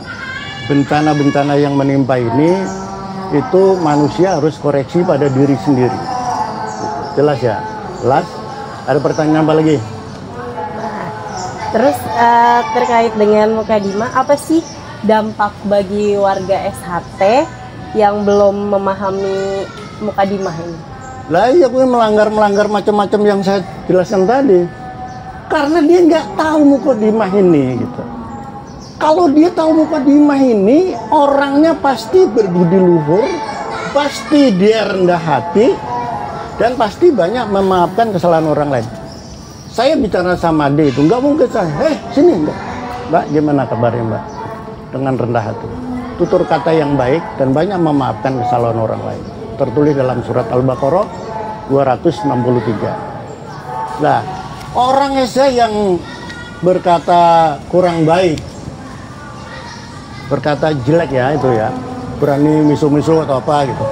bencana-bencana yang menimpa ini, itu manusia harus koreksi pada diri sendiri. Jelas ya? Jelas? Ada pertanyaan apa lagi? Terus terkait dengan mukadimah, apa sih dampak bagi warga SHT yang belum memahami mukadimah ini? Lah iya, gue melanggar macam-macam yang saya jelaskan tadi. Karena dia nggak tahu mukadimah ini gitu. Kalau dia tahu mukadimah ini, orangnya pasti berbudi luhur, pasti dia rendah hati, dan pasti banyak memaafkan kesalahan orang lain. Saya bicara sama dia itu, nggak mungkin saya, sini mbak, gimana kabarnya mbak? Dengan rendah hati, tutur kata yang baik, dan banyak memaafkan kesalahan orang lain. Tertulis dalam surat Al-Baqarah 263. Nah, orang Esa yang berkata kurang baik, berkata jelek ya itu ya, berani misu-misu atau apa gitu,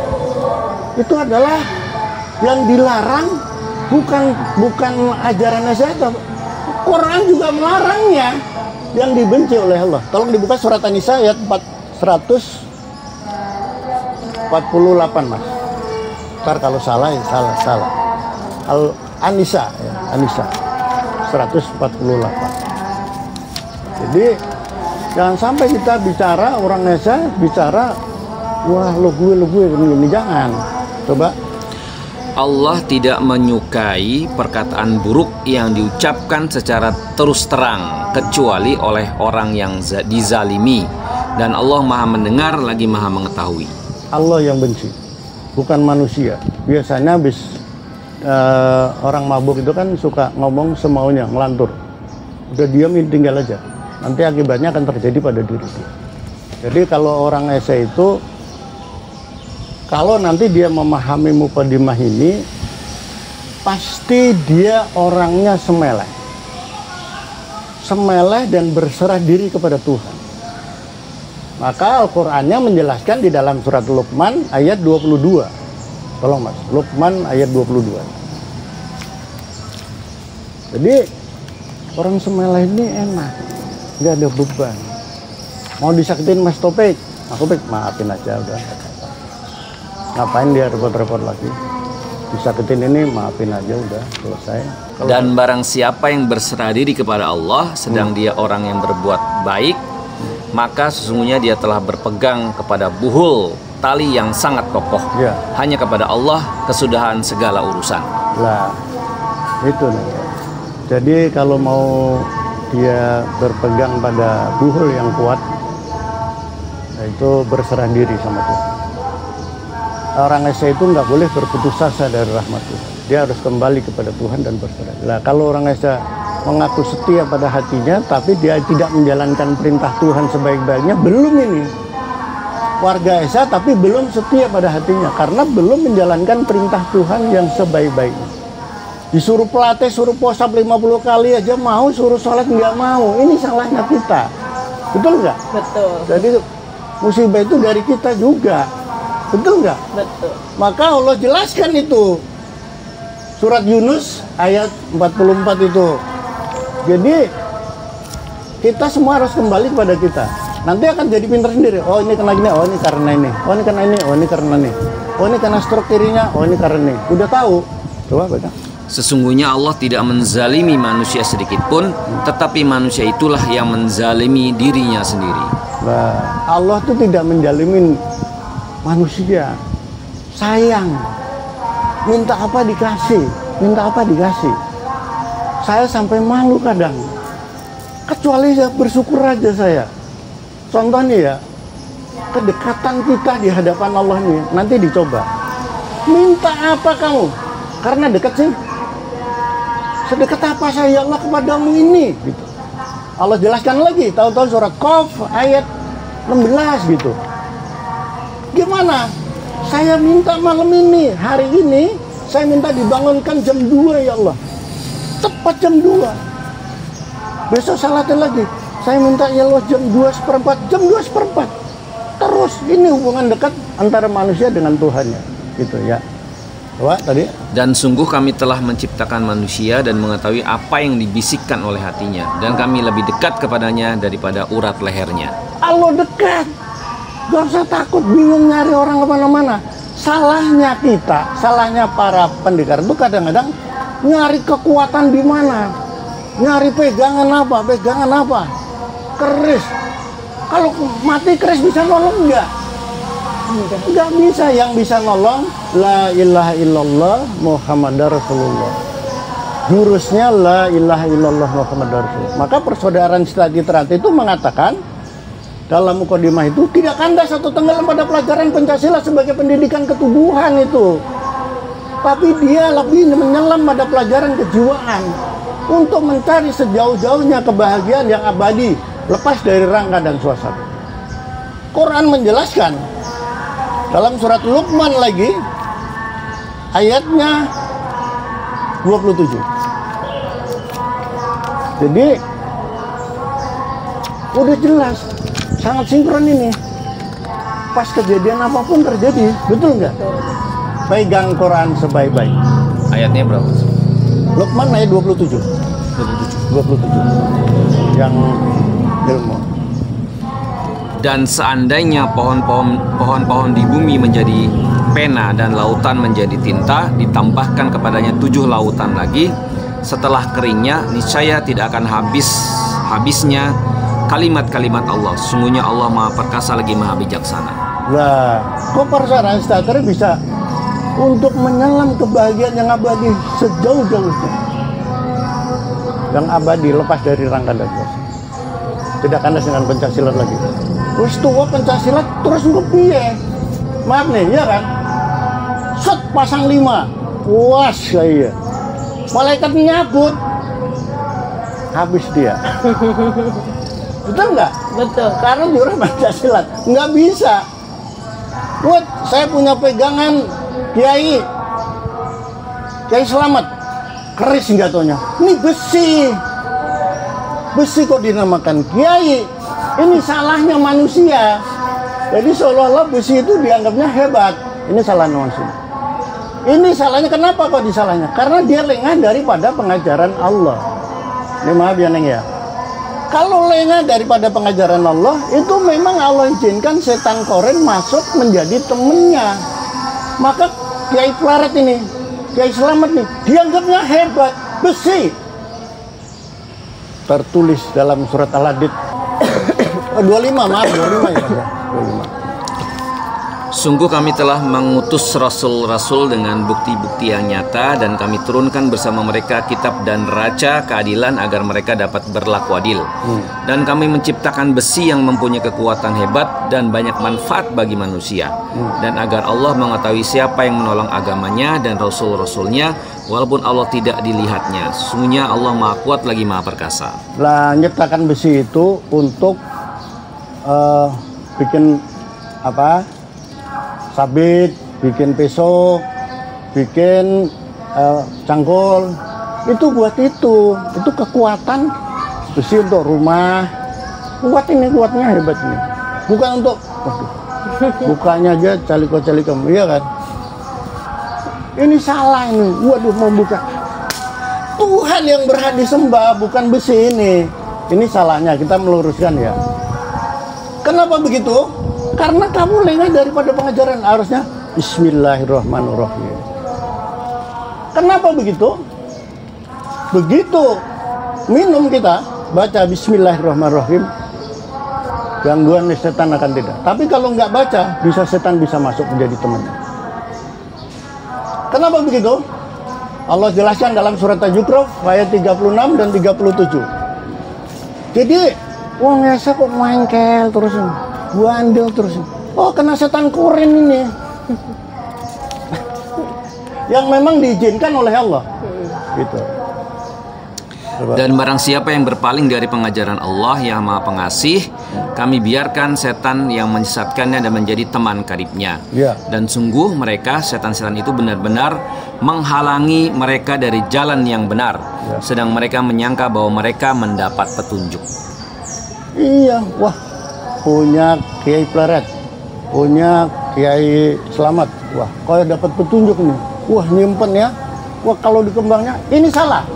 itu adalah yang dilarang, bukan ajaran Esa. Quran juga melarangnya, yang dibenci oleh Allah. Tolong dibuka surat An-Nisa ayat 148 mas. Ntar kalau salah ya salah. An-Nisa ya, An-Nisa 148. Jadi jangan sampai kita bicara orang Esa bicara wah lo gue ini, jangan. Coba. Allah tidak menyukai perkataan buruk yang diucapkan secara terus terang kecuali oleh orang yang dizalimi, dan Allah Maha mendengar lagi Maha mengetahui. Allah yang benci, bukan manusia. Biasanya orang mabuk itu kan suka ngomong semaunya, ngelantur. Udah diamin tinggal aja. Nanti akibatnya akan terjadi pada diri dia. Jadi kalau orang Esa itu, kalau nanti dia memahami mukadimah ini, pasti dia orangnya semeleh dan berserah diri kepada Tuhan. Maka Al-Qur'annya menjelaskan di dalam surat Luqman ayat 22. Tolong mas, Luqman ayat 22. Jadi orang semeleh ini enak, nggak ada beban. Mau disakitin Mas Topik, maafin aja udah. Ngapain dia repot-repot lagi? Disakitin ini, maafin aja udah, selesai. Dan barang siapa yang berserah diri kepada Allah, sedang dia orang yang berbuat baik, maka sesungguhnya dia telah berpegang kepada buhul tali yang sangat kokoh. Ya. Hanya kepada Allah kesudahan segala urusan. Lah, itu nih. Jadi kalau mau dia berpegang pada buhul yang kuat, itu berserah diri sama Tuhan. Orang Esa itu nggak boleh berputus asa dari rahmat Tuhan. Dia harus kembali kepada Tuhan dan berserah. Nah, kalau orang Esa mengaku setia pada hatinya, tapi dia tidak menjalankan perintah Tuhan sebaik-baiknya, belum ini. Warga Esa tapi belum setia pada hatinya, karena belum menjalankan perintah Tuhan yang sebaik-baiknya. Disuruh pelatih, suruh puasa 50 kali aja mau, suruh sholat nggak mau. Ini salahnya kita. Betul nggak? Betul. Jadi musibah itu dari kita juga. Betul nggak? Betul. Maka Allah jelaskan itu. Surat Yunus ayat 44 itu. Jadi kita semua harus kembali kepada kita. Nanti akan jadi pintar sendiri. Oh ini kena gini, oh ini karena ini. Oh ini karena ini, oh ini karena ini. Oh ini karena stroke kirinya, oh ini karena ini. Udah tahu. Coba baca. Sesungguhnya Allah tidak menzalimi manusia sedikit pun, tetapi manusia itulah yang menzalimi dirinya sendiri. Nah, Allah itu tidak menjalimin manusia. Sayang. Minta apa dikasih, minta apa dikasih. Saya sampai malu kadang. Kecuali ya bersyukur aja saya. Contohnya ya, kedekatan kita di hadapan Allah nih, nanti dicoba. Minta apa kamu? Karena dekat sih. Sedekat apa saya ya Allah kepadamu ini? Gitu. Allah jelaskan lagi, tahu-tahu surat Qaf ayat 16 gitu. Gimana? Saya minta malam ini, hari ini, saya minta dibangunkan jam 2 ya Allah. Tepat jam 2. Besok salatnya lagi. Saya minta ya Allah jam 2:15, jam 2:15. Terus ini hubungan dekat antara manusia dengan Tuhannya. Gitu ya. Wah, tadi. Dan sungguh kami telah menciptakan manusia dan mengetahui apa yang dibisikkan oleh hatinya. Dan kami lebih dekat kepadanya daripada urat lehernya. Allah dekat. Gak usah takut, bingung nyari orang kemana-mana. Salahnya kita, salahnya para pendekar itu kadang-kadang nyari kekuatan di mana. Nyari pegangan apa? Keris. Kalau mati keris bisa nolong enggak? Enggak bisa. Yang bisa nolong la ilaha illallah Muhammadar Rasulullah. Jurusnya la ilaha illallah Muhammadar Rasulullah. Maka persaudaraan Stati itu mengatakan dalam mukadimah itu tidak kandas atau tenggelam pada pelajaran Pancasila sebagai pendidikan ketubuhan itu. Tapi dia lebih menyelam pada pelajaran kejiwaan untuk mencari sejauh-jauhnya kebahagiaan yang abadi lepas dari rangka dan suasana. Quran menjelaskan dalam surat Luqman lagi ayatnya 27. Jadi udah jelas, sangat sinkron ini. Pas kejadian apapun terjadi, betul nggak? Pegang Quran sebaik-baik. Ayatnya berapa? Luqman ayat 27. 27. Yang ilmu. Dan seandainya pohon-pohon di bumi menjadi pena dan lautan menjadi tinta, ditambahkan kepadanya 7 lautan lagi, setelah keringnya niscaya tidak akan habisnya kalimat-kalimat Allah. Sungguhnya Allah Maha Perkasa lagi Maha Bijaksana. Nah, kok persaudaraan Stater bisa untuk menyelam kebahagiaan yang abadi sejauh-jauhnya, yang abadi lepas dari rangka dan kuasa. Tidak kandas dengan pencaksilat lagi. Terus tua pencaksilat terus ngepiye? Maaf nih, ya kan? Set pasang 5. Puas saya. Malaikat nyabut. Habis dia. Betul nggak? Betul. Karena jurus Pancasilat nggak bisa. Buat saya punya pegangan Kiai Selamat, keris jatuhnya. Ini besi kok dinamakan Kiai. Ini salahnya manusia. Jadi seolah-olah besi itu dianggapnya hebat. Ini salah manusia. Ini salahnya, kenapa kok disalahnya? Karena dia lengah daripada pengajaran Allah. Ini maaf ya Neng ya. Kalau lengah daripada pengajaran Allah, itu memang Allah izinkan setan koren masuk menjadi temennya. Maka Kiai Plaret ini, Kiai Selamat nih, dianggapnya hebat, besi. Tertulis dalam surat Al-Hadid 25 ya. 25. Sungguh kami telah mengutus rasul-rasul dengan bukti-bukti yang nyata, dan kami turunkan bersama mereka kitab dan neraca keadilan agar mereka dapat berlaku adil. Dan kami menciptakan besi yang mempunyai kekuatan hebat dan banyak manfaat bagi manusia. Dan agar Allah mengetahui siapa yang menolong agamanya dan rasul-rasulnya, walaupun Allah tidak dilihatnya. Sesungguhnya Allah Maha Kuat lagi Maha Perkasa. Lah, menciptakan besi itu untuk bikin apa? Sabit, bikin pisau, bikin cangkul. Itu buat itu kekuatan besi untuk rumah. Kuatnya hebat ini. Bukan untuk bukanya aja caliko-calikam, iya kan? Ini salah ini. Waduh, mau buka. Tuhan yang berhak disembah, bukan besi ini. Ini salahnya, kita meluruskan ya. Kenapa begitu? Karena kamu lengah daripada pengajaran. Harusnya Bismillahirrahmanirrahim. Kenapa begitu? Begitu minum kita baca Bismillahirrahmanirrahim, gangguan setan akan tidak. Tapi kalau nggak baca, setan bisa masuk menjadi temannya. Kenapa begitu? Allah jelaskan dalam surat Al-Zukhruf ayat 36 dan 37. Jadi, wah ngesa kok mengkel terus, bandel terus. Oh, kena setan koren ini. Yang memang diizinkan oleh Allah. Gitu. Dan barang siapa yang berpaling dari pengajaran Allah yang Maha Pengasih, kami biarkan setan yang menyesatkannya dan menjadi teman karibnya. Ya. Dan sungguh mereka, setan-setan itu benar-benar menghalangi mereka dari jalan yang benar. Ya. Sedang mereka menyangka bahwa mereka mendapat petunjuk. Iya, wah, punya Kiai Pleret, punya Kiai Selamat. Wah, kalau dapat petunjuk nih, wah nyimpen ya. Wah, kalau dikembangnya, ini salah.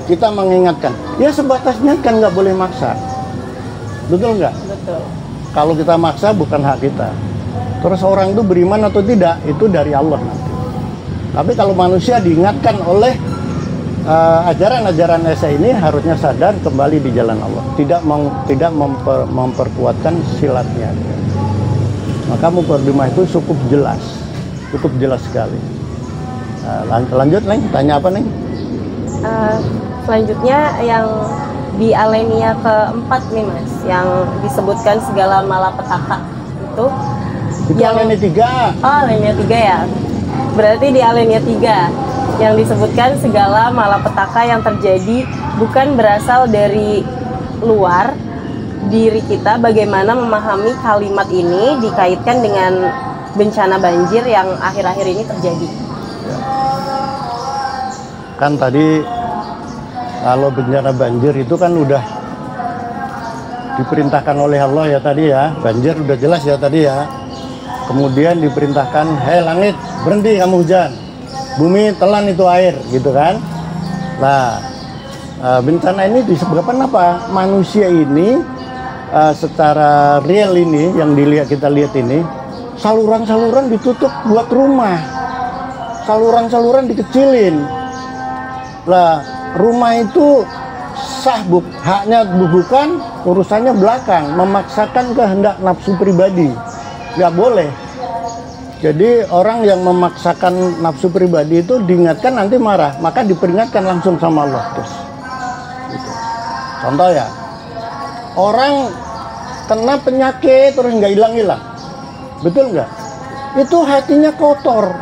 Kita mengingatkan, ya sebatasnya kan nggak boleh maksa. Betul nggak? Betul. Kalau kita maksa bukan hak kita. Terus orang itu beriman atau tidak, itu dari Allah nanti. Tapi kalau manusia diingatkan oleh ajaran-ajaran Esa ini harusnya sadar kembali di jalan Allah. Tidak memperkuatkan silatnya. Maka mukadimah itu cukup jelas sekali. Lanjut, Neng. Tanya apa, Neng? Selanjutnya yang di alinea keempat nih Mas, yang disebutkan segala malapetaka itu yang alinea 3. Oh, alinea 3 ya. Berarti di alinea 3 yang disebutkan segala malapetaka yang terjadi bukan berasal dari luar diri kita. Bagaimana memahami kalimat ini dikaitkan dengan bencana banjir yang akhir-akhir ini terjadi? Kan tadi kalau bencana banjir itu kan udah diperintahkan oleh Allah ya tadi ya. Banjir udah jelas ya tadi ya. Kemudian diperintahkan, hei langit berhenti kamu hujan, bumi telan itu air, gitu kan. Nah, bencana ini disebabkan apa? Manusia ini secara real ini yang kita lihat ini, saluran-saluran ditutup buat rumah, saluran-saluran dikecilin. Lah, rumah itu sah haknya bukan, urusannya belakang, memaksakan kehendak nafsu pribadi, nggak boleh. Jadi orang yang memaksakan nafsu pribadi itu diingatkan nanti marah, maka diperingatkan langsung sama Allah terus. Gitu. Contoh ya, orang kena penyakit terus nggak hilang-hilang, betul nggak? Itu hatinya kotor.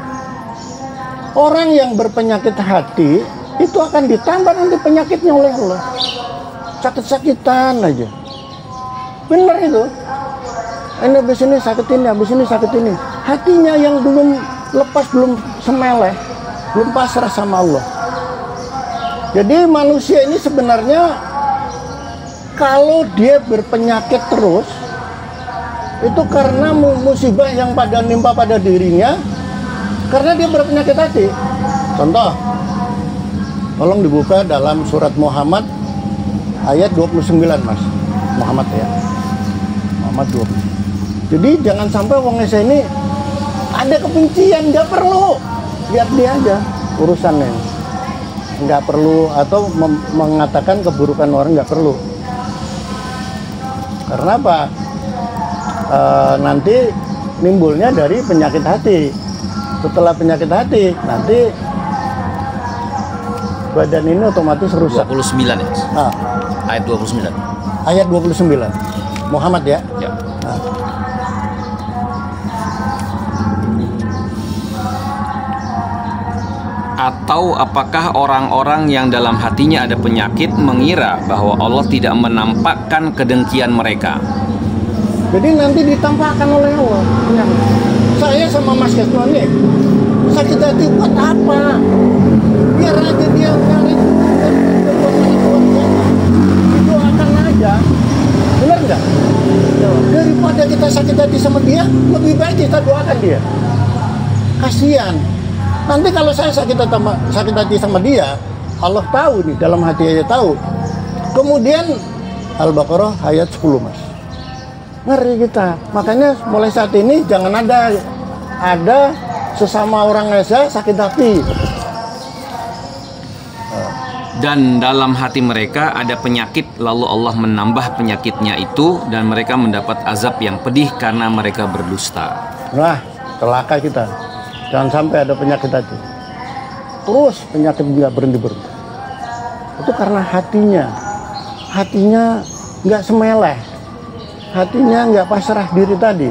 Orang yang berpenyakit hati itu akan ditambah nanti penyakitnya oleh Allah. Sakit-sakitan aja. Benar itu. Ini habis ini sakit ini, habis ini sakit ini. Hatinya yang belum lepas, belum semeleh, belum pasrah sama Allah. Jadi manusia ini sebenarnya kalau dia berpenyakit terus, itu karena musibah yang nimpa pada dirinya, karena dia berpenyakit hati. Contoh, tolong dibuka dalam surat Muhammad ayat 29 Mas. Muhammad ya. Muhammad 20. Jadi jangan sampai wong Indonesia ini ada kebencian, nggak perlu. Lihat dia aja urusannya. Nggak perlu, atau mengatakan keburukan orang nggak perlu. Karena apa? Nanti nimbulnya dari penyakit hati. Setelah penyakit hati, nanti badan ini otomatis rusak. 29 ya? Nah, Ayat 29. ayat 29. Muhammad ya? Ya. Nah. Atau apakah orang-orang yang dalam hatinya ada penyakit mengira bahwa Allah tidak menampakkan kedengkian mereka? Jadi nanti ditampakkan oleh Allah. Saya sama Mas Kesno nih sakit hati buat apa? Biar aja dia didoakan aja. Benar nggak? Daripada kita sakit hati sama dia, lebih baik kita doakan dia. Kasihan. Nanti kalau saya sakit hati sama dia, Allah tahu nih, dalam hati aja tahu. Kemudian Al-Baqarah ayat 10 Mas. Ngeri kita. Makanya mulai saat ini jangan ada sesama orang Esa sakit hati. Dan dalam hati mereka ada penyakit, lalu Allah menambah penyakitnya itu, dan mereka mendapat azab yang pedih karena mereka berdusta. Nah, celaka kita. Jangan sampai ada penyakit hati. terus penyakit nggak berhenti. Itu karena hatinya nggak semeleh, hatinya nggak pasrah diri tadi.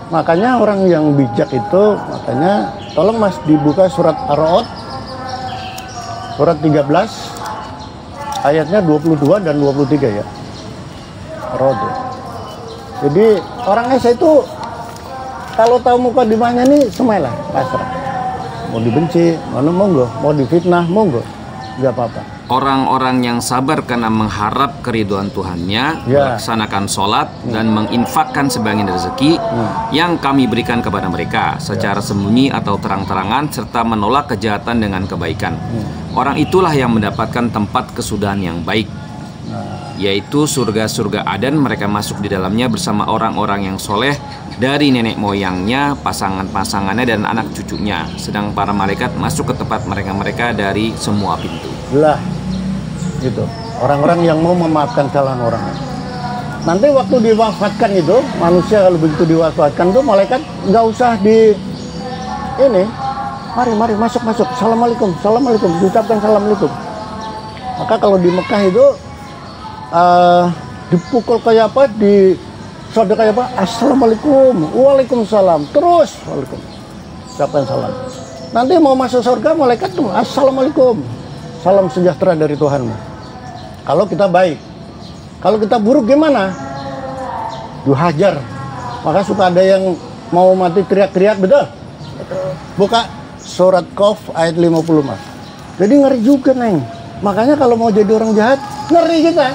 Makanya orang yang bijak itu, makanya tolong Mas dibuka surat Ar-Ra'd surat 13 ayatnya 22 dan 23 ya. Ar-Ra'd. Jadi orang Esa itu kalau tahu mukadimahnya nih semeleh, pasrah. Mau dibenci, mau difitnah, monggo. Nggak apa-apa. Orang-orang yang sabar karena mengharap keridhaan Tuhannya, melaksanakan sholat dan menginfakkan sebagian rezeki yang kami berikan kepada mereka secara sembunyi atau terang-terangan, serta menolak kejahatan dengan kebaikan. Orang itulah yang mendapatkan tempat kesudahan yang baik, yaitu surga-surga Aden. Mereka masuk di dalamnya bersama orang-orang yang soleh dari nenek moyangnya, pasangan-pasangannya, dan anak cucunya. Sedang para malaikat masuk ke tempat mereka-mereka dari semua pintu. Lah, gitu. Orang-orang yang mau memaafkan kesalahan orang. Nanti waktu diwafatkan itu, manusia kalau begitu diwafatkan tuh malaikat nggak usah mari masuk. Assalamualaikum, diucapkan assalamualaikum. Maka kalau di Mekah itu dipukul kayak apa, di sodok kayak apa, assalamualaikum, waalaikumsalam, terus waalaikum, ucapkan salam. Nanti mau masuk surga malaikat tuh assalamualaikum, salam sejahtera dari Tuhanmu. Kalau kita baik, kalau kita buruk gimana? Dihajar. Maka suka ada yang mau mati teriak-teriak, betul? Buka surat Qaf ayat 50 Mas. Jadi ngeri juga Neng. Makanya kalau mau jadi orang jahat, ngeri kita.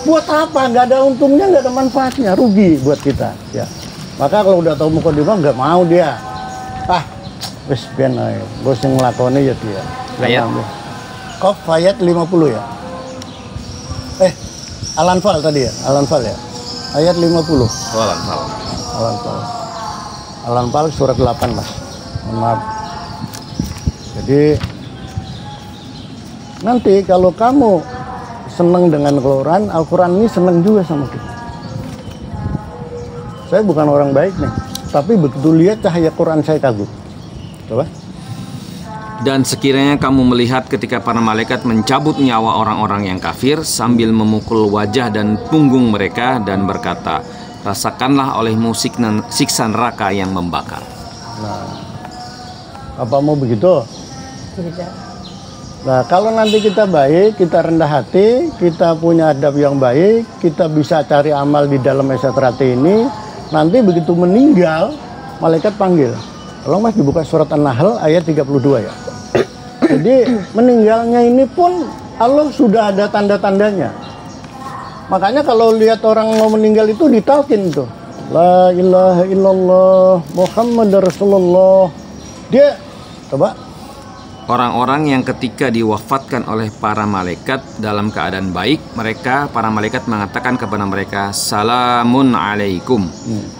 Buat apa? Nggak ada untungnya, nggak ada manfaatnya, rugi buat kita. Ya. Maka kalau udah tahu mukadimah nggak mau dia. Wis ben ae, bos yang nglakoni ya dia. Ayat Qaf ayat 50 ya. Al-Anfal tadi ya, Al-Anfal ya. Ayat 50. Al-Anfal surat 8 Mas. Mohon maaf. Jadi nanti kalau kamu senang dengan Al-Quran ini senang juga sama kita. Saya bukan orang baik nih, tapi begitu lihat cahaya Quran saya kagum. Coba. Dan sekiranya kamu melihat ketika para malaikat mencabut nyawa orang-orang yang kafir sambil memukul wajah dan punggung mereka dan berkata, rasakanlah olehmu siksa neraka yang membakar. Nah, apa mau begitu? Tidak. Nah, kalau nanti kita baik, kita rendah hati, kita punya adab yang baik, kita bisa cari amal di dalam Esatrate ini, nanti begitu meninggal, malaikat panggil. Tolong Mas dibuka surat An-Nahl ayat 32 ya. Jadi meninggalnya ini pun Allah sudah ada tanda-tandanya. Makanya kalau lihat orang mau meninggal itu ditalkin tuh. La ilaha illallah Muhammad Rasulullah. Dia coba. Orang-orang yang ketika diwafatkan oleh para malaikat dalam keadaan baik, para malaikat mengatakan kepada mereka, salamun alaikum,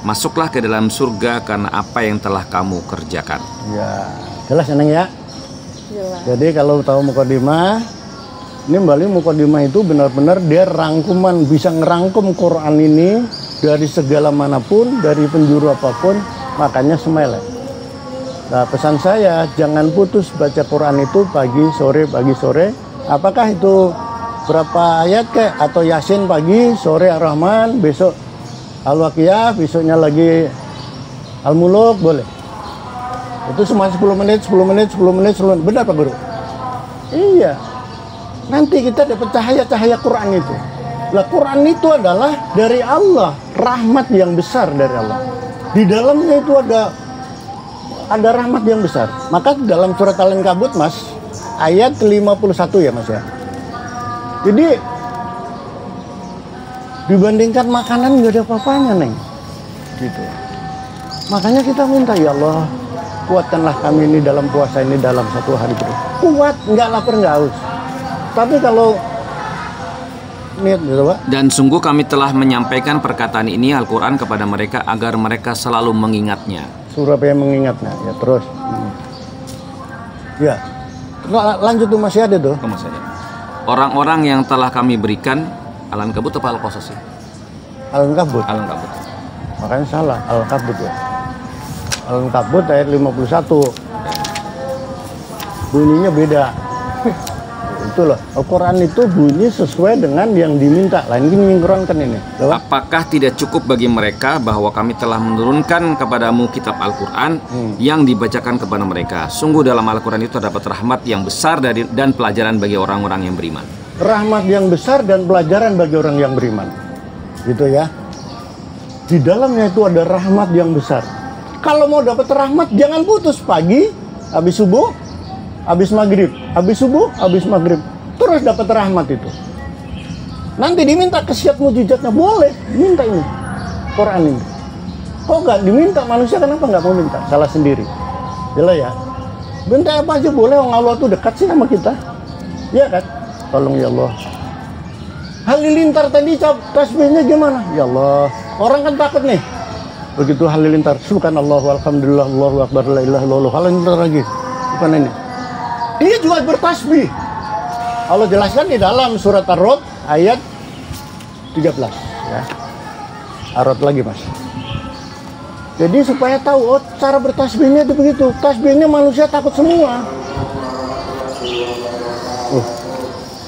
masuklah ke dalam surga karena apa yang telah kamu kerjakan. Ya, jelas Neng ya. Jelas. Jadi kalau tahu mukadimah, ini kembali mukadimah itu benar-benar dia rangkuman, bisa ngerangkum Quran ini dari segala manapun, dari penjuru apapun, makanya semeleh. Nah, pesan saya jangan putus baca Quran itu pagi sore. Apakah itu berapa ayat atau Yasin pagi, sore Ar-Rahman, besok Al-Waqiah, besoknya lagi Al-Muluk, boleh. Itu semua 10 menit. Benar Pak Guru? Iya. Nanti kita dapat cahaya Quran itu. Lah Quran itu adalah dari Allah, rahmat yang besar dari Allah. Di dalamnya itu ada rahmat yang besar. Maka dalam surat Al-Ankabut Mas, ayat 51 ya Mas ya. Jadi dibandingkan makanan nggak ada apa-apanya Neng. Gitu. Makanya kita minta ya Allah, kuatkanlah kami ini dalam puasa ini dalam satu hari terus. Kuat, nggak lapar nggak haus. Tapi kalau niat gitu Pak. Dan sungguh kami telah menyampaikan perkataan ini Al-Quran kepada mereka agar mereka selalu mengingatnya. Surah yang mengingatnya ya terus. Ya. Lanjut tuh masih ada tuh. Masih ada. Orang-orang yang telah kami berikan Al-Ankabut atau Al-Qasas ya? Al-Ankabut. Al-Ankabut. Makanya salah, Al-Ankabut ya. Al-Ankabut ayat 51. bunyinya beda. Itu loh, Al-Quran itu bunyi sesuai dengan yang diminta. Lain ini menyingkronkan ini. Apakah tidak cukup bagi mereka bahwa kami telah menurunkan kepadamu kitab Al-Quran yang dibacakan kepada mereka? Sungguh dalam Al-Quran itu terdapat rahmat yang besar dan pelajaran bagi orang-orang yang beriman. Rahmat yang besar dan pelajaran bagi orang yang beriman. Gitu ya. Di dalamnya itu ada rahmat yang besar. Kalau mau dapat rahmat, jangan putus pagi, habis subuh, habis maghrib, habis subuh, habis maghrib, terus dapat rahmat itu. Nanti diminta khasiat mujizatnya, boleh minta ini Quran ini. Kok nggak diminta manusia? Kenapa nggak mau minta? Salah sendiri. Jelas ya. Minta apa aja boleh. Orang Allah tuh dekat sih sama kita. Ya kan? Tolong ya Allah. Halilintar tadi tasbihnya gimana? Ya Allah. Orang kan takut nih. Begitu halilintar, subhanallah, alhamdulillah, Allahu akbar, la ilaha illallah. Halilintar lagi. Bukan ini. Dia juga bertasbih. Allah jelaskan di dalam surat Ar-Rod ayat 13 ya. Ar-Rod lagi Mas. Jadi supaya tahu cara bertasbihnya itu begitu. Tasbihnya manusia takut semua.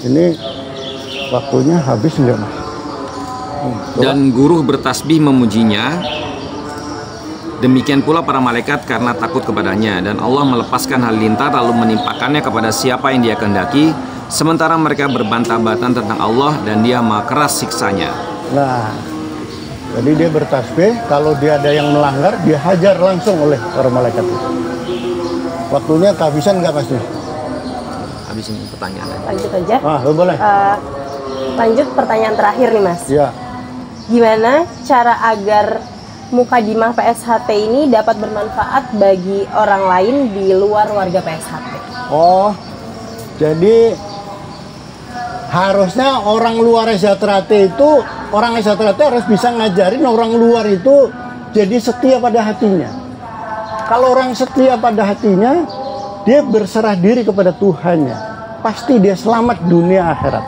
Ini waktunya habis enggak Mas? Dan guru bertasbih memujinya. Demikian pula para malaikat karena takut kepadanya, dan Allah melepaskan halilintar lalu menimpakannya kepada siapa yang Dia kehendaki, sementara mereka berbantah-bantah tentang Allah dan Dia maha keras siksanya. Nah, jadi dia bertasbih, kalau dia ada yang melanggar, dia hajar langsung oleh para malaikat itu. Waktunya kehabisan nggak Mas? Habis ini pertanyaan. Lanjut aja. Boleh. Lanjut pertanyaan terakhir nih Mas. Ya. Gimana cara agar Mukadimah PSHT ini dapat bermanfaat bagi orang lain di luar warga PSHT? Jadi harusnya orang luar SHT itu, orang SHT harus bisa ngajarin orang luar itu jadi setia pada hatinya. Kalau orang setia pada hatinya, dia berserah diri kepada Tuhannya, pasti dia selamat dunia akhirat.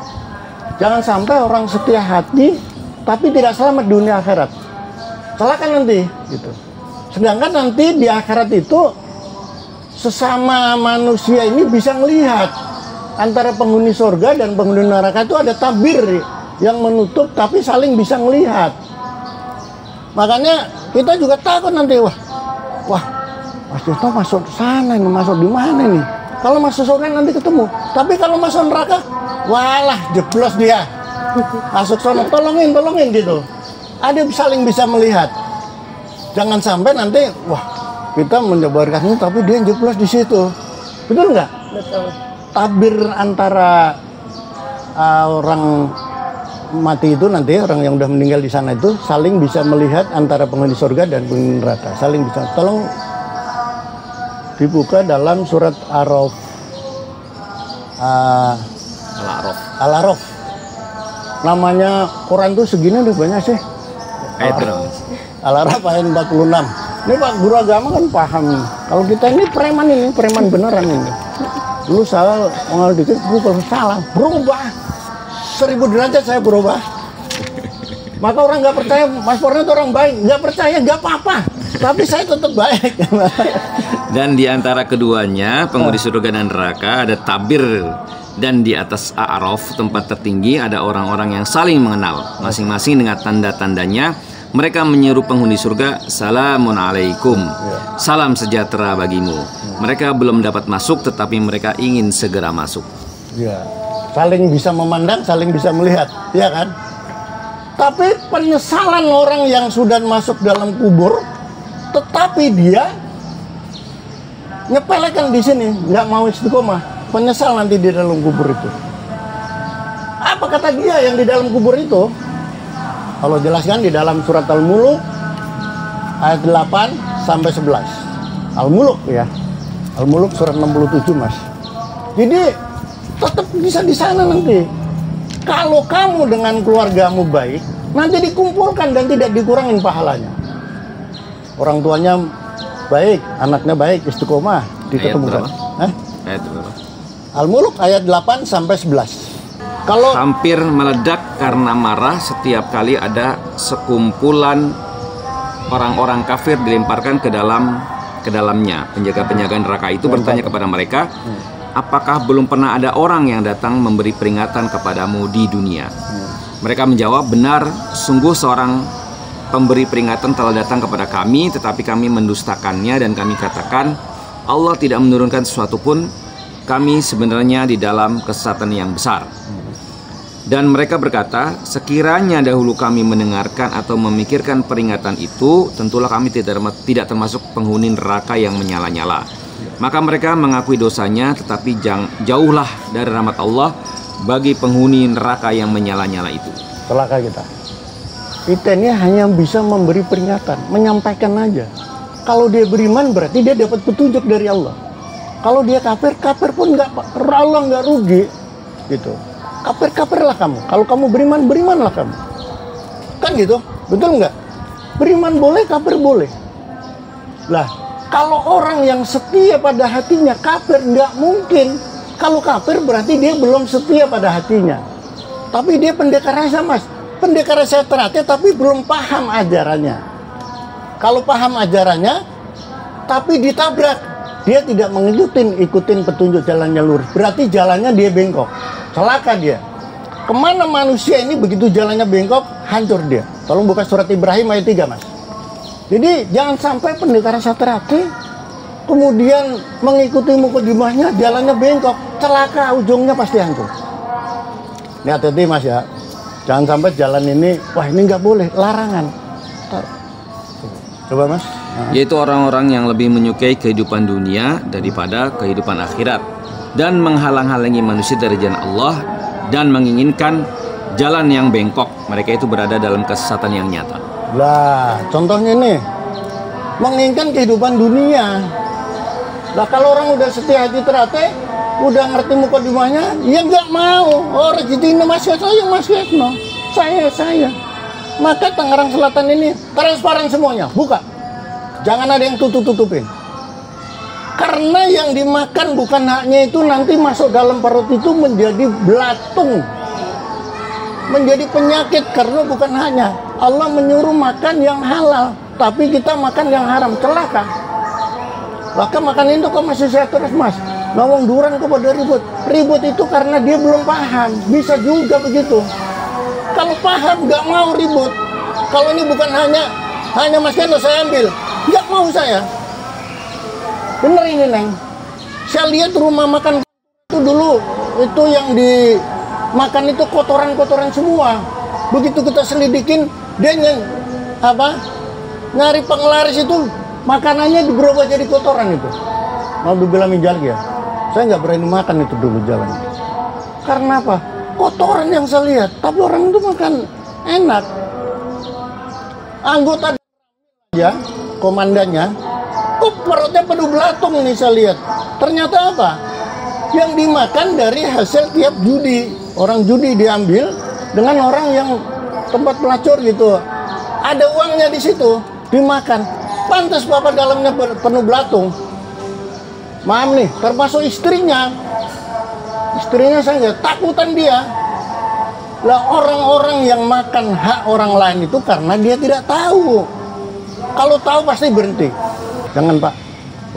Jangan sampai orang setia hati tapi tidak selamat dunia akhirat. Celaka nanti gitu. Sedangkan nanti di akhirat itu sesama manusia ini bisa melihat antara penghuni surga dan penghuni neraka itu ada tabir yang menutup tapi saling bisa melihat. Makanya kita juga takut nanti wah Mas Tirto masuk sana ini, masuk di mana nih? Kalau masuk surga nanti ketemu. Tapi kalau masuk neraka, walah jeblos dia. Masuk sana tolongin gitu. Ada saling bisa melihat. Jangan sampai nanti kita menyebarkan ini tapi dia jeblos di situ. Betul nggak? Betul. Tabir antara orang mati itu nanti, orang yang udah meninggal di sana itu saling bisa melihat antara penghuni surga dan penghuni neraka. Saling bisa. Tolong dibuka dalam surat Al-A'raf. Namanya Quran tuh segini udah banyak sih. Al-A'raf ayat 46. Ini Pak Guru Agama kan paham. Kalau kita ini preman beneran ini. Dulu salah mengal dikit, kalau salah berubah 1000 derajat saya berubah. Maka orang nggak percaya Mas Porno itu orang baik, nggak percaya nggak apa-apa. Tapi saya tetap baik. Dan di antara keduanya, penghuni surga dan neraka, ada tabir. Dan di atas A'raf, tempat tertinggi, ada orang-orang yang saling mengenal, masing-masing dengan tanda-tandanya. Mereka menyeru penghuni surga, "Salamun alaikum." Salam sejahtera bagimu. Mereka belum dapat masuk, tetapi mereka ingin segera masuk. Ya, saling bisa memandang, saling bisa melihat, ya kan? Tapi penyesalan orang yang sudah masuk dalam kubur, tetapi dia nyepelekan di sini, nggak mau istiqomah, penyesal nanti di dalam kubur itu. Apa kata dia yang di dalam kubur itu? Allah jelaskan di dalam surat Al-Muluk ayat 8 sampai 11. Al-Muluk ya. Al-Muluk surat 67 Mas. Jadi tetap bisa di sana nanti. Kalau kamu dengan keluargamu baik, nanti dikumpulkan dan tidak dikurangin pahalanya. Orang tuanya baik, anaknya baik, istiqomah, diketemukan. Ayat berapa? Al-Muluk ayat 8 sampai 11. Kalau hampir meledak karena marah setiap kali ada sekumpulan orang-orang kafir dilemparkan ke dalamnya. Penjaga-penjaga neraka itu bertanya kepada mereka, apakah belum pernah ada orang yang datang memberi peringatan kepadamu di dunia? Mereka menjawab, benar, sungguh seorang pemberi peringatan telah datang kepada kami, tetapi kami mendustakannya dan kami katakan, Allah tidak menurunkan sesuatu pun, kami sebenarnya di dalam kesesatan yang besar. Dan mereka berkata, sekiranya dahulu kami mendengarkan atau memikirkan peringatan itu, tentulah kami tidak termasuk penghuni neraka yang menyala-nyala. Maka mereka mengakui dosanya, tetapi jauhlah dari rahmat Allah bagi penghuni neraka yang menyala-nyala itu. Celaka kita. Kita ini hanya bisa memberi peringatan, menyampaikan aja. Kalau dia beriman berarti dia dapat petunjuk dari Allah. Kalau dia kafir, kafir pun Allah nggak rugi, gitu. Kafir-kafirlah kamu. Kalau kamu beriman, berimanlah kamu. Kan gitu, betul nggak? Beriman boleh, kafir boleh. Lah, kalau orang yang setia pada hatinya kafir, nggak mungkin. Kalau kafir berarti dia belum setia pada hatinya. Tapi dia pendekar rasa, Mas. Pendekar rasa terakhir tapi belum paham ajarannya. Kalau paham ajarannya, tapi ditabrak, dia tidak ikutin petunjuk jalannya lurus. Berarti jalannya dia bengkok. Celaka dia. Kemana manusia ini begitu jalannya bengkok, hancur dia. Tolong buka surat Ibrahim ayat 3, Mas. Jadi jangan sampai pendekar satrati kemudian mengikuti mukadimahnya, jalannya bengkok, celaka, ujungnya pasti hancur. Ini hati-hati, Mas, ya. Jangan sampai jalan ini, wah ini nggak boleh, larangan. Coba, Mas. Yaitu orang-orang yang lebih menyukai kehidupan dunia daripada kehidupan akhirat, dan menghalang-halangi manusia dari jalan Allah dan menginginkan jalan yang bengkok. Mereka itu berada dalam kesesatan yang nyata. Lah, contohnya nih, menginginkan kehidupan dunia. Lah kalau orang udah setia hati terate, udah ngerti mukadimahnya, ya nggak mau. Oh, rezeki ini Mas Yasno, saya. Maka Tangerang Selatan ini transparan semuanya, buka. Jangan ada yang tutup-tutupin. Karena yang dimakan bukan haknya itu nanti masuk dalam perut itu menjadi belatung, menjadi penyakit karena bukan haknya. Allah menyuruh makan yang halal, tapi kita makan yang haram, celaka. Maka makan itu kok masih sehat terus, Mas. Ngomong duran kok pada ribut. Ribut itu karena dia belum paham. Bisa juga begitu. Kalau paham nggak mau ribut. Kalau ini bukan hanya Mas Kendo saya ambil, nggak mau saya. Bener ini, Neng. Saya lihat rumah makan itu dulu, itu yang dimakan itu kotoran-kotoran semua. Begitu kita selidikin, dia nyari penglaris itu, makanannya berubah jadi kotoran itu. Mau dibilang minjal ya, saya nggak berani makan itu dulu jalan. Karena apa? Kotoran yang saya lihat, tapi orang itu makan enak. Anggota ya, komandannya, kok perutnya penuh belatung ini saya lihat. Ternyata apa? Yang dimakan dari hasil tiap judi. Orang judi diambil dengan orang yang tempat pelacur gitu. Ada uangnya di situ, dimakan. Pantas bapak dalamnya penuh belatung. Maaf nih, termasuk istrinya. Istrinya saya nggak takutan dia. Lah orang-orang yang makan hak orang lain itu karena dia tidak tahu. Kalau tahu pasti berhenti. Jangan, Pak,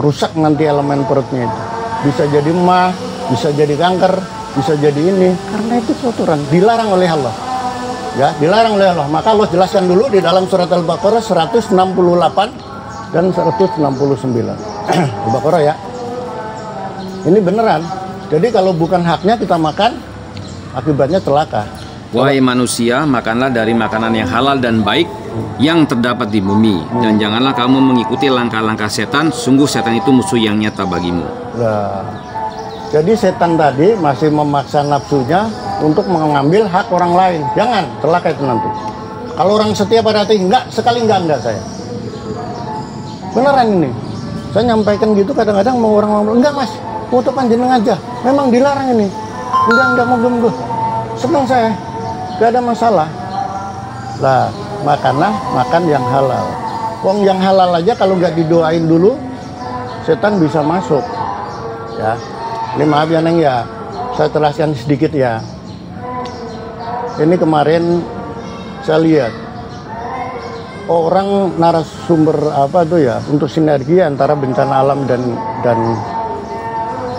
rusak nanti elemen perutnya itu. Bisa jadi emah, bisa jadi kanker, bisa jadi ini. Karena itu kotoran, dilarang oleh Allah. Ya, dilarang oleh Allah. Maka Allah jelaskan dulu di dalam surat Al-Baqarah 168 dan 169. Al-Baqarah ya. Ini beneran. Jadi kalau bukan haknya kita makan, akibatnya celaka. Wahai manusia, makanlah dari makanan yang halal dan baik yang terdapat di bumi, dan janganlah kamu mengikuti langkah-langkah setan. Sungguh setan itu musuh yang nyata bagimu. Nah, jadi setan tadi masih memaksa nafsunya untuk mengambil hak orang lain. Jangan, celaka itu nanti. Kalau orang setia pada hati, enggak saya. Beneran ini. Saya nyampaikan gitu kadang-kadang mau orang ngomong, enggak Mas, foto panjenengan aja. Memang dilarang ini. Enggak mau. Senang saya. Gak ada masalah. Lah, makan yang halal. Wong yang halal aja kalau nggak didoain dulu, setan bisa masuk. Ya, ini maaf ya Neng ya, saya jelaskan sedikit ya. Ini kemarin saya lihat orang narasumber apa tuh ya untuk sinergi antara bencana alam dan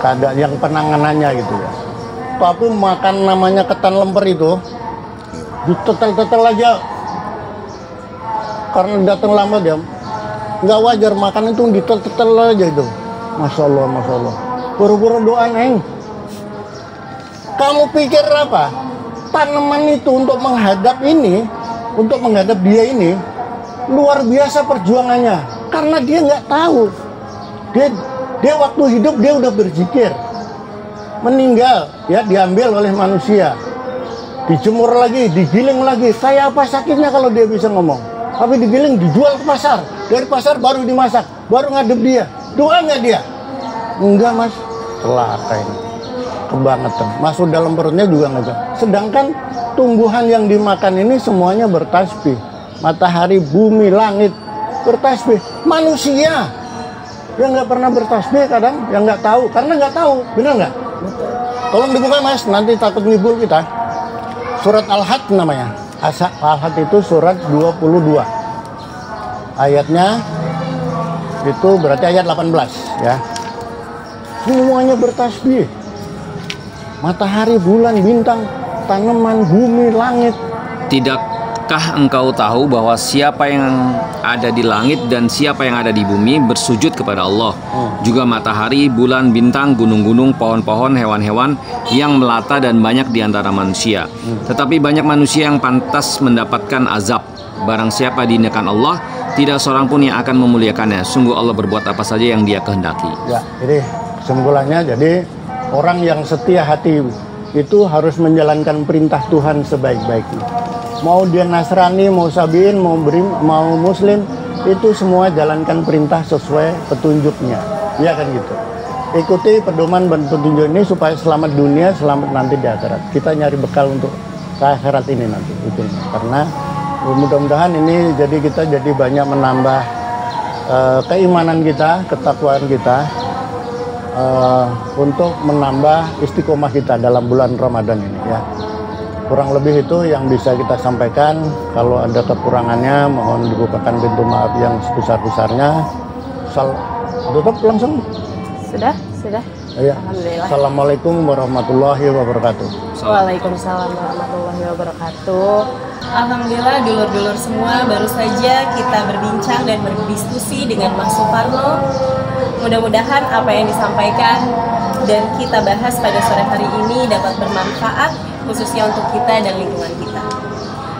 keadaan yang penanganannya gitu ya. Tapi makan namanya ketan lemper itu ditetel-tetel aja karena datang lambat ya, nggak wajar makan itu ditetel-tetel aja itu. Masya Allah, Masya Allah. Buru-buru doa neng. Kamu pikir apa? Tanaman itu untuk menghadap ini, untuk menghadap dia ini luar biasa perjuangannya, karena dia nggak tahu. Dia waktu hidup dia udah berzikir, meninggal ya diambil oleh manusia, dijemur lagi, digiling lagi. Kayak apa sakitnya kalau dia bisa ngomong? Tapi digiling, dijual ke pasar, dari pasar baru dimasak, baru ngadep dia. Doa nggak dia? Enggak mas, celaka ini, kebangetan. Masuk dalam perutnya juga enggak. Sedangkan tumbuhan yang dimakan ini semuanya bertasbih. Matahari, bumi, langit bertasbih. Manusia yang nggak pernah bertasbih kadang, yang nggak tahu, karena nggak tahu, benar nggak? Tolong dibuka mas, nanti takut ngibul kita. Surat Al-Had namanya. Al-Had itu surat 22. Ayatnya itu berarti ayat 18 ya. Semuanya bertasbih. Matahari, bulan, bintang, tanaman, bumi, langit. Tidakkah engkau tahu bahwa siapa yang ada di langit dan siapa yang ada di bumi bersujud kepada Allah? Juga matahari, bulan, bintang, gunung-gunung, pohon-pohon, hewan-hewan yang melata dan banyak di antara manusia. Tetapi banyak manusia yang pantas mendapatkan azab. Barang siapa diingatkan Allah, tidak seorang pun yang akan memuliakannya. Sungguh Allah berbuat apa saja yang Dia kehendaki. Ya, jadi kesimpulannya, jadi orang yang setia hati itu harus menjalankan perintah Tuhan sebaik-baiknya. Mau dia Nasrani, mau Sabiin, mau Muslim, itu semua jalankan perintah sesuai petunjuknya. Ya kan gitu. Ikuti pedoman dan petunjuk ini supaya selamat dunia, selamat nanti di akhirat. Kita nyari bekal untuk akhirat ini nanti. Itu. Karena mudah-mudahan ini jadi kita jadi banyak menambah keimanan kita, ketakwaan kita, untuk menambah istiqomah kita dalam bulan Ramadan ini ya. Kurang lebih itu yang bisa kita sampaikan. Kalau ada kekurangannya mohon dibukakan pintu maaf yang sebesar-besarnya. Tutup langsung. Sudah? Ya. Alhamdulillah. Assalamualaikum warahmatullahi wabarakatuh. Waalaikumsalam warahmatullahi wabarakatuh. Alhamdulillah dulur-dulur semua, baru saja kita berbincang dan berdiskusi dengan Mas Suparno. Mudah-mudahan apa yang disampaikan dan kita bahas pada sore hari ini dapat bermanfaat khususnya untuk kita dan lingkungan kita.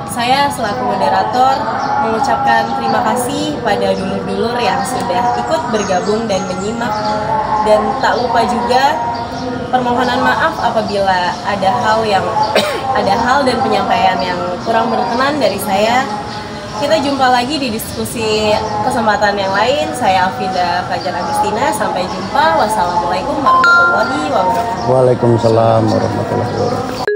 Saya selaku moderator mengucapkan terima kasih pada dulur-dulur yang sudah ikut bergabung dan menyimak, dan tak lupa juga permohonan maaf apabila ada hal dan penyampaian yang kurang berkenan dari saya. Kita jumpa lagi di diskusi kesempatan yang lain. Saya Afida Fajar Agustina. Sampai jumpa. Wassalamualaikum warahmatullahi wabarakatuh. Waalaikumsalam warahmatullahi wabarakatuh.